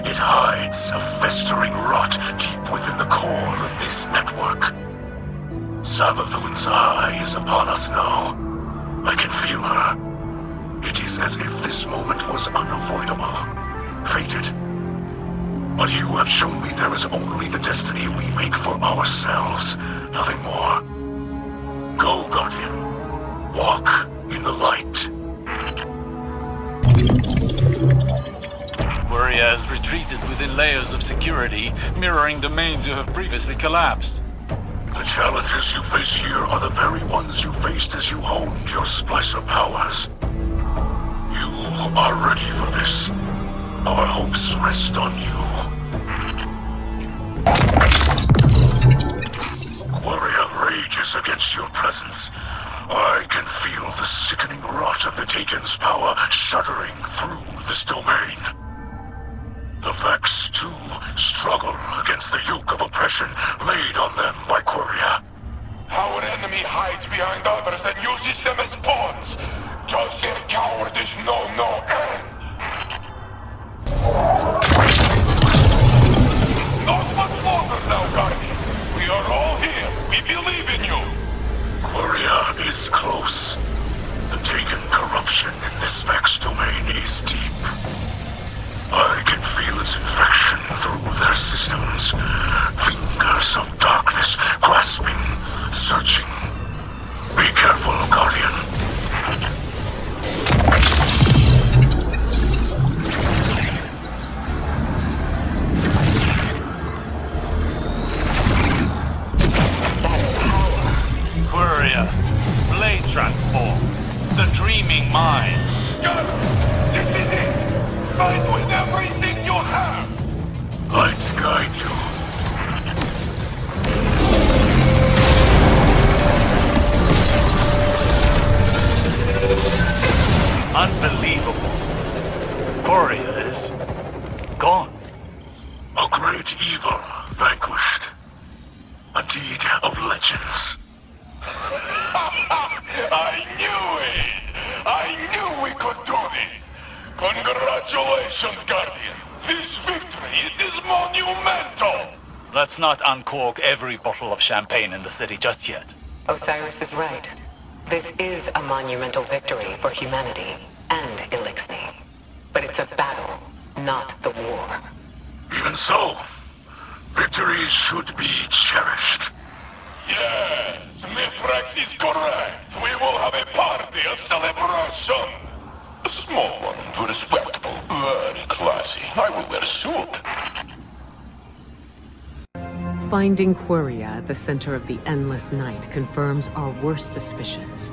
It hides a festering rot deep within the core of this network. Savathun's eye is upon us now. I can feel her. It is as if this moment was unavoidable. Fated. But you have shown me there is only the destiny we make for ourselves. Nothing more. Go, Guardian. Walk in the light. Quria has retreated within layers of security, mirroring domains you have previously collapsed. The challenges you face here are the very ones you faced as you honed your Splicer powers. You are ready for this. Our hopes rest on you. Quria rages against your presence. I can feel the sickening rot of the Taken's power shuddering through this domain. The Vex, too, struggle against the yoke of oppression laid on them by Quria. Our enemy hides behind others and uses them as pawns. Just their cowardice know no end. Not much longer now, Guardian. We are all here. We believe in you. Quria is close. The Taken corruption in this Vex domain is deep. I can feel its infection through their systems. Fingers of darkness grasping, searching. Be careful, Guardian. Quria, blade transform, the dreaming mind. This is it! Fight with everything you have! Light guide you. Ikoria is gone. A great evil vanquished. A deed of legends. I knew it! I knew we could do this! Congratulations, Guardian! This victory, it is monumental! Let's not uncork every bottle of champagne in the city just yet. Osiris is right. This is a monumental victory for humanity and Elixni. But it's a battle, not the war. Even so, victories should be cherished. Yes, Mithrax is correct. We will have a party, a celebration. A small one, respectable, very classy. I will wear a suit. Finding Queria at the center of the endless night confirms our worst suspicions.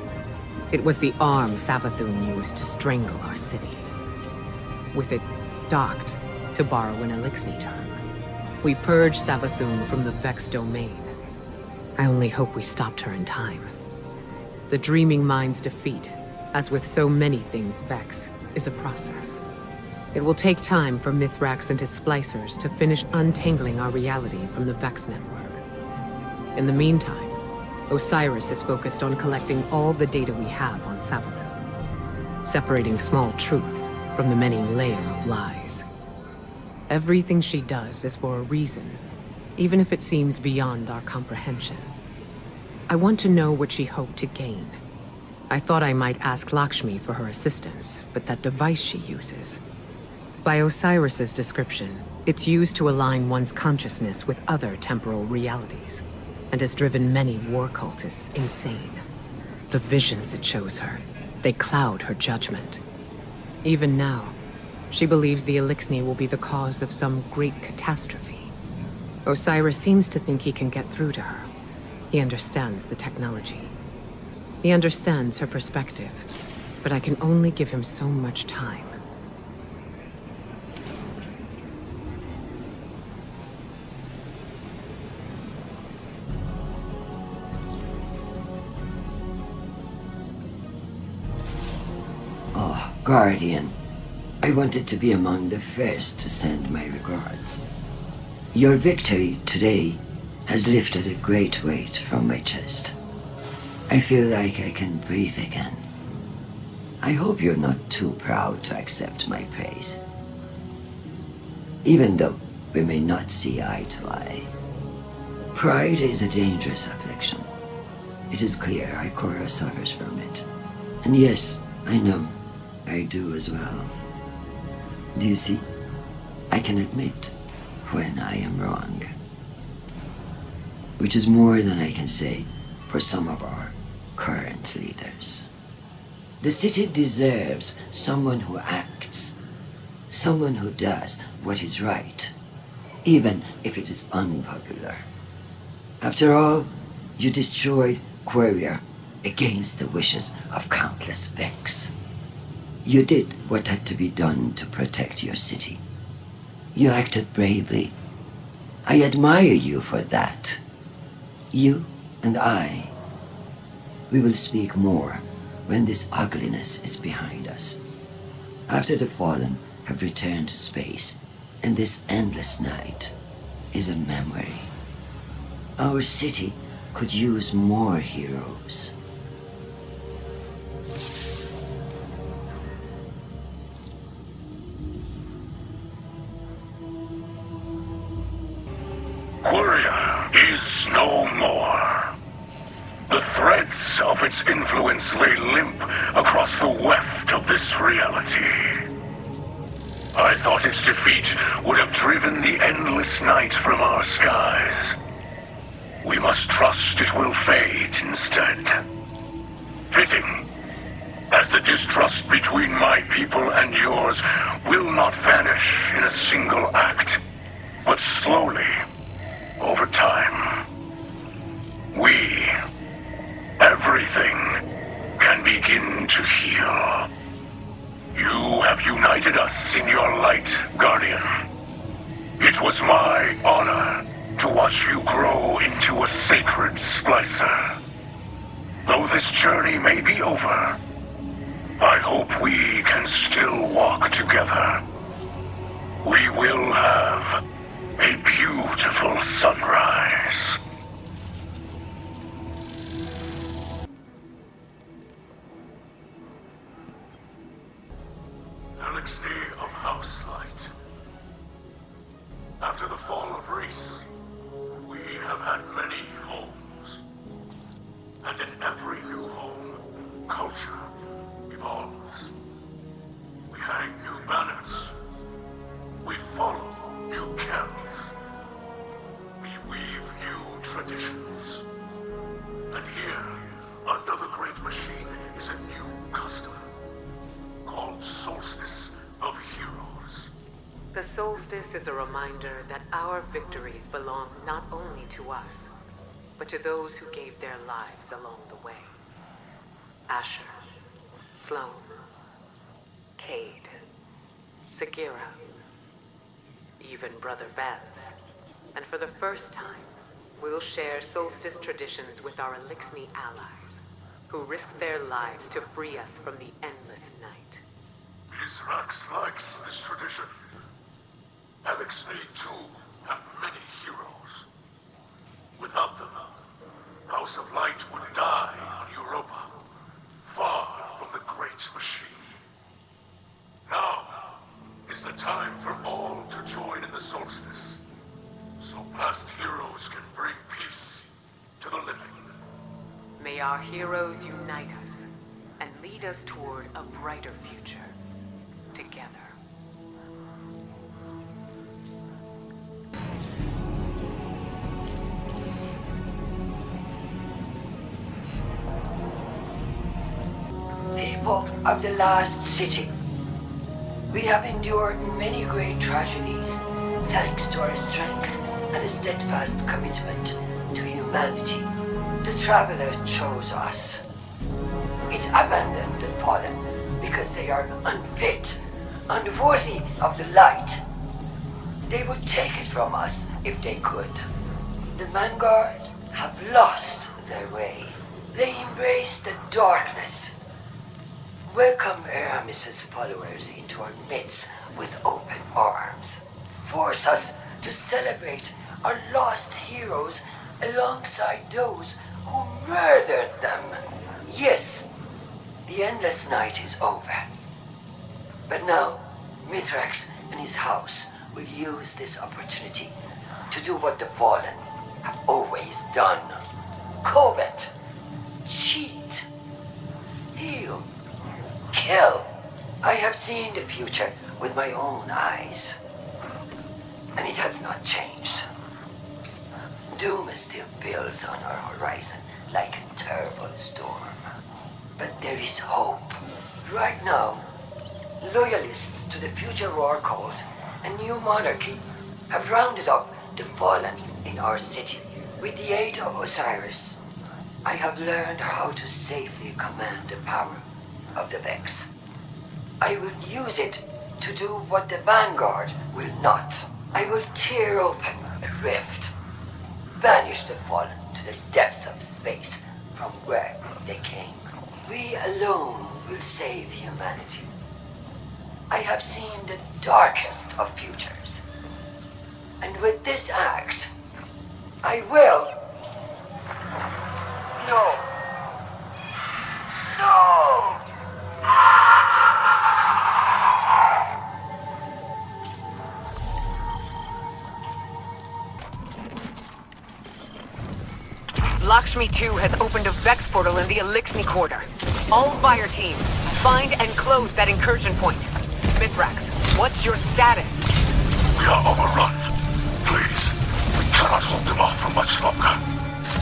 It was the arm Savathun used to strangle our city. With it docked, to borrow an Elixni term. We purged Savathun from the Vex domain. I only hope we stopped her in time. The Dreaming Mind's defeat, as with so many things Vex, is a process. It will take time for Mithrax and his Splicers to finish untangling our reality from the Vex Network. In the meantime, Osiris is focused on collecting all the data we have on Savathun, separating small truths from the many layers of lies. Everything she does is for a reason, even if it seems beyond our comprehension. I want to know what she hoped to gain. I thought I might ask Lakshmi for her assistance, but that device she uses... By Osiris's description, it's used to align one's consciousness with other temporal realities, and has driven many war cultists insane. The visions it shows her, they cloud her judgment. Even now, she believes the Elixni will be the cause of some great catastrophe. Osiris seems to think he can get through to her. He understands the technology. He understands her perspective, but I can only give him so much time. Oh, Guardian. I wanted to be among the first to send my regards. Your victory today has lifted a great weight from my chest. I feel like I can breathe again. I hope you're not too proud to accept my praise. Even though we may not see eye to eye. Pride is a dangerous affliction. It is clear Ikora suffers from it. And yes, I know, I do as well. Do you see? I can admit when I am wrong. Which is more than I can say for some of our current leaders. The city deserves someone who acts, someone who does what is right, even if it is unpopular. After all, you destroyed Queria against the wishes of countless Vex. You did what had to be done to protect your city. You acted bravely. I admire you for that. You and I. We will speak more when this ugliness is behind us. After the Fallen have returned to space, and this endless night is a memory. Our city could use more heroes. Queria is no more. The threads of its influence lay limp across the weft of this reality. I thought its defeat would have driven the endless night from our skies. We must trust it will fade instead. Fitting, as the distrust between my people and yours will not vanish in a single act, but slowly, over time. We, everything, can begin to heal. You have united us in your light, Guardian. It was my honor to watch you grow into a sacred Splicer. Though this journey may be over, I hope we can still walk together. We will have a beautiful sunrise. Elixir of House Light. After the fall of Reese, we have had many homes. And in every new home, culture evolves. We hang new banners. We follow new kells. We weave new traditions. And here, under the Great Machine, is a new custom called Solstice of Heroes. The Solstice is a reminder that our victories belong not only to us, but to those who gave their lives along the way. Asher, Sloan, Cade, Sagira, even Brother Vance. And for the first time, we'll share Solstice traditions with our Elixni allies, who risked their lives to free us from the endless night. Mithrax likes this tradition. Elixni, too, have many heroes. Without them, House of Light would die on Europa, far from the Great Machine. Now is the time for all to join in the Solstice, so past heroes can bring peace to the living. May our heroes unite us and lead us toward a brighter future, together. People of the Last City, we have endured many great tragedies thanks to our strength and a steadfast commitment to humanity. The Traveler chose us. It abandoned the fallen because they are unfit, unworthy of the light. They would take it from us if they could. The Vanguard have lost their way. They embrace the darkness. Welcome Aramis's followers into our midst with open arms. Force us to celebrate our lost heroes alongside those who murdered them. Yes, the endless night is over. But now, Mithrax and his house will use this opportunity to do what the Fallen have always done. Covet, cheat, steal, kill. I have seen the future with my own eyes, and it has not changed. Doom still builds on our horizon like a terrible storm. But there is hope. Right now, loyalists to the future war cause and new monarchy have rounded up the fallen in our city. With the aid of Osiris, I have learned how to safely command the power of the Vex. I will use it to do what the Vanguard will not. I will tear open a rift, banish the fallen to the depths of space from where they came. We alone will save humanity. I have seen the darkest of futures. And with this act, I will... No! No! Lakshmi II has opened a Vex portal in the Elixni Quarter. All fire teams, find and close that incursion point. Mithrax, what's your status? We are overrun. Please, we cannot hold them off for much longer.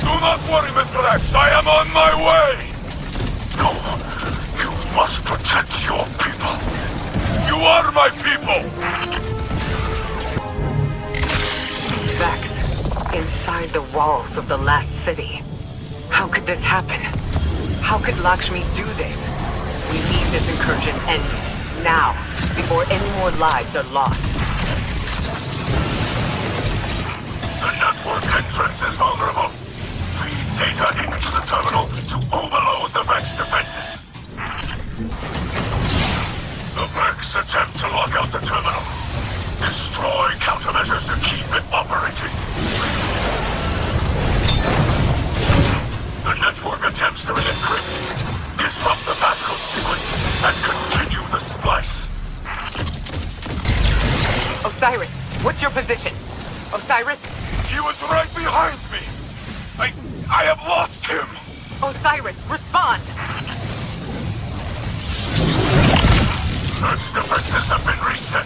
Do not worry, Mithrax. I am on my way. No, you must protect your people. You are my people. Vex, inside the walls of the Last City. How could this happen? How could Lakshmi do this? We need this incursion ended, now, before any more lives are lost. The network entrance is vulnerable. Feed data into the terminal to overload the Vex defenses. Let's attempt to lock out the terminal. Destroy countermeasures to keep it operating. The network attempts to encrypt, disrupt the passcode sequence, and continue the splice. Osiris, what's your position? Osiris? He was right behind me! I have lost him! Osiris, respond! Earth's defenses have been reset,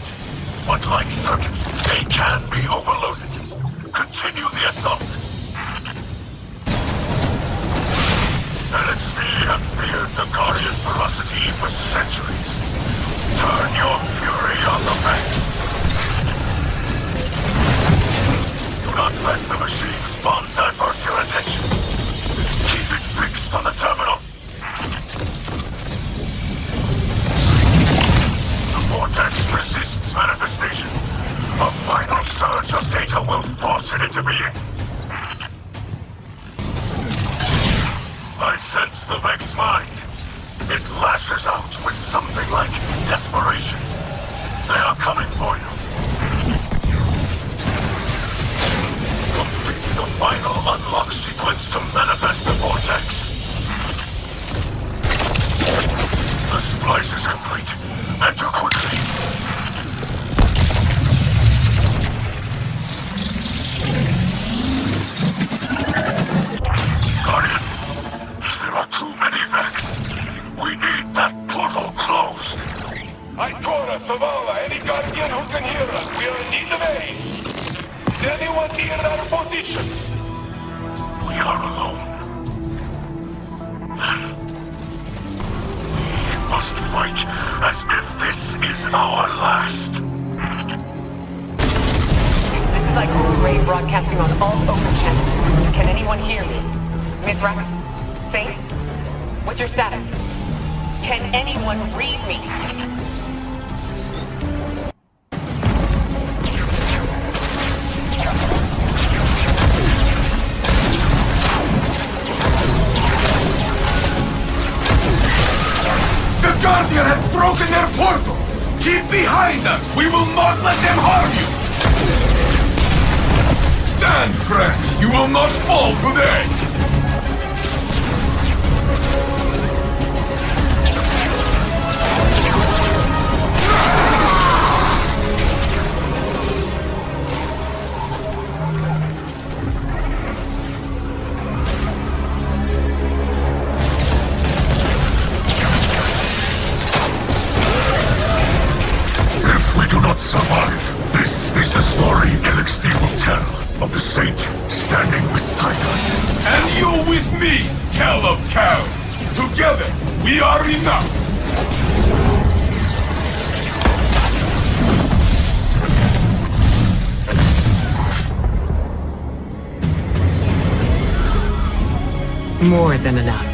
but like circuits, they can be overloaded. Continue the assault. LXD have feared the Guardian ferocity for centuries. Turn your fury on the Vex. Do not let the machine spawn divert your attention. Keep it fixed on the terminal. The vortex resists manifestation. A final surge of data will force it into being. I sense the Vex mind. It lashes out with something like desperation. They are coming for you. Complete the final unlock sequence to manifest the vortex. The splice is complete. Enter quickly. Guardian, there are too many Vex. We need that portal closed. Ikora, Savala, any Guardian who can hear us, we are in need of aid. Is anyone near our position? We are alone. Then, we must fight as if this is our last. This is Ikora Rey broadcasting on all open channels. Can anyone hear me? Mithrax? Saint? What's your status? Can anyone read me? The Guardian has broken their portal! Keep behind us! We will not let them harm you! Stand, friend! You will not fall today! Do not survive. This is the story LXD will tell of the Saint standing beside us. And you with me, Kell of Cows! Together, we are enough! More than enough.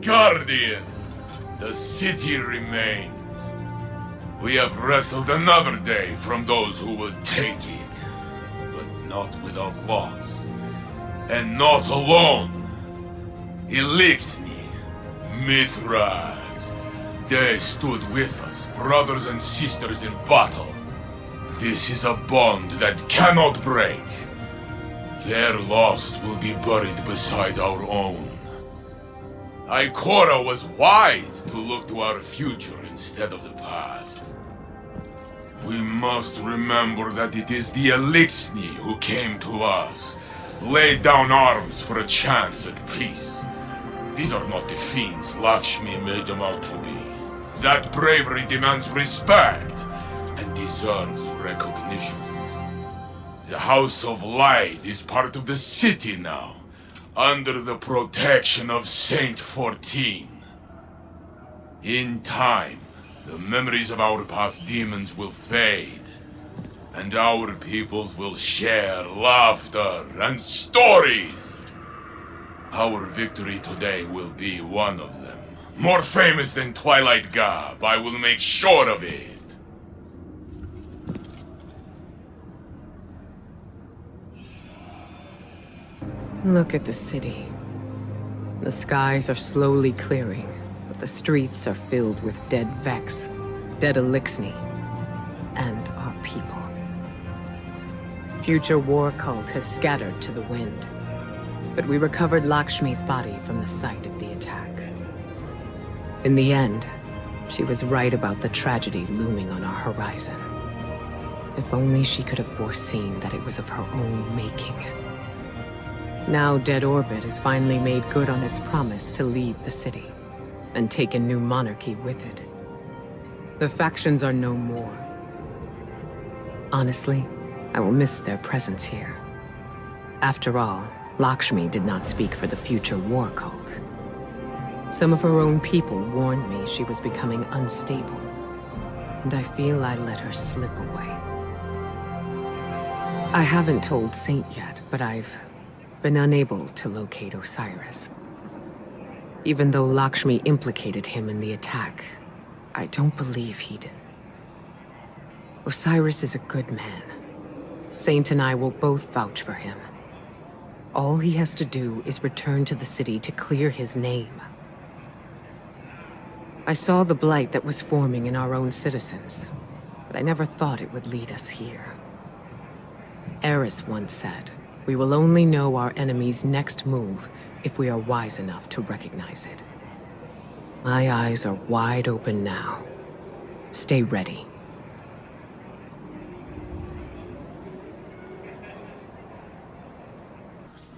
Guardian, the city remains. We have wrestled another day from those who will take it, but not without loss. And not alone. Elixni, Mithrax, they stood with us, brothers and sisters in battle. This is a bond that cannot break. Their loss will be buried beside our own. Ikora was wise to look to our future instead of the past. We must remember that it is the Elixni who came to us, laid down arms for a chance at peace. These are not the fiends Lakshmi made them out to be. That bravery demands respect and deserves recognition. The House of Light is part of the city now, under the protection of Saint 14. In time, the memories of our past demons will fade, and our peoples will share laughter and stories. Our victory today will be one of them. More famous than Twilight Gab, I will make sure of it. Look at the city. The skies are slowly clearing, but the streets are filled with dead Vex, dead Elixni, and our people. Future war cult has scattered to the wind, but we recovered Lakshmi's body from the site of the attack. In the end, she was right about the tragedy looming on our horizon. If only she could have foreseen that it was of her own making. Now Dead Orbit has finally made good on its promise to leave the city, and take a new monarchy with it. The factions are no more. Honestly, I will miss their presence here. After all, Lakshmi did not speak for the future war cult. Some of her own people warned me she was becoming unstable, and I feel I let her slip away. I haven't told Saint yet, but I've been unable to locate Osiris. Even though Lakshmi implicated him in the attack, I don't believe he'd... Osiris is a good man. Saint and I will both vouch for him. All he has to do is return to the city to clear his name. I saw the blight that was forming in our own citizens, but I never thought it would lead us here. Eris once said, "We will only know our enemy's next move if we are wise enough to recognize it." My eyes are wide open now. Stay ready.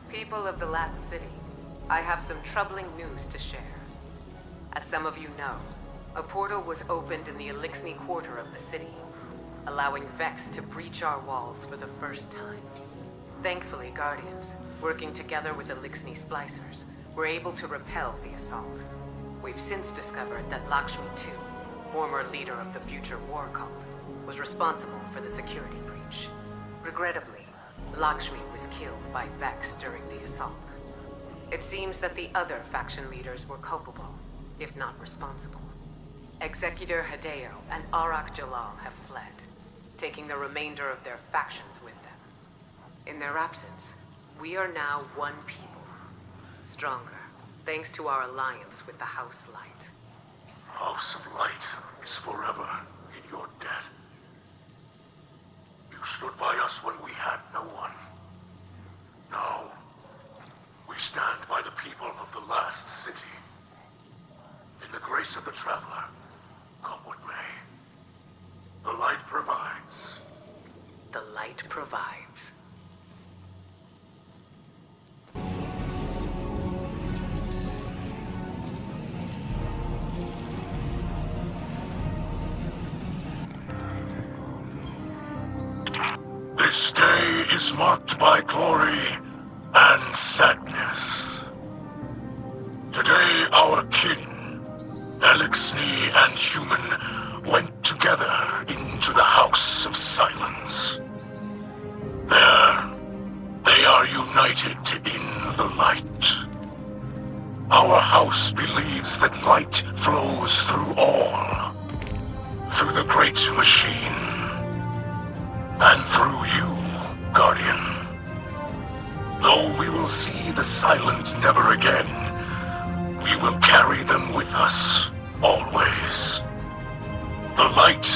People of the Last City, I have some troubling news to share. As some of you know, a portal was opened in the Elixni quarter of the city, allowing Vex to breach our walls for the first time. Thankfully, Guardians, working together with Elixni Splicers, were able to repel the assault. We've since discovered that Lakshmi II, former leader of the future war cult, was responsible for the security breach. Regrettably, Lakshmi was killed by Vex during the assault. It seems that the other faction leaders were culpable, if not responsible. Executor Hideo and Arak Jalal have fled, taking the remainder of their factions with them. In their absence, we are now one people, stronger, thanks to our alliance with the House Light. House of Light is forever in your debt. You stood by us when we had no one. Now, we stand by the people of the Last City. In the grace of the Traveler, come what may. The Light provides. The Light provides. This day is marked by glory and sadness. Today our kin, Elixni and human, went together into the House of Silence. There, they are united in the light. Our house believes that light flows through all, through the great machine, and through you, Guardian. Though we will see the Silent never again, we will carry them with us, always. The light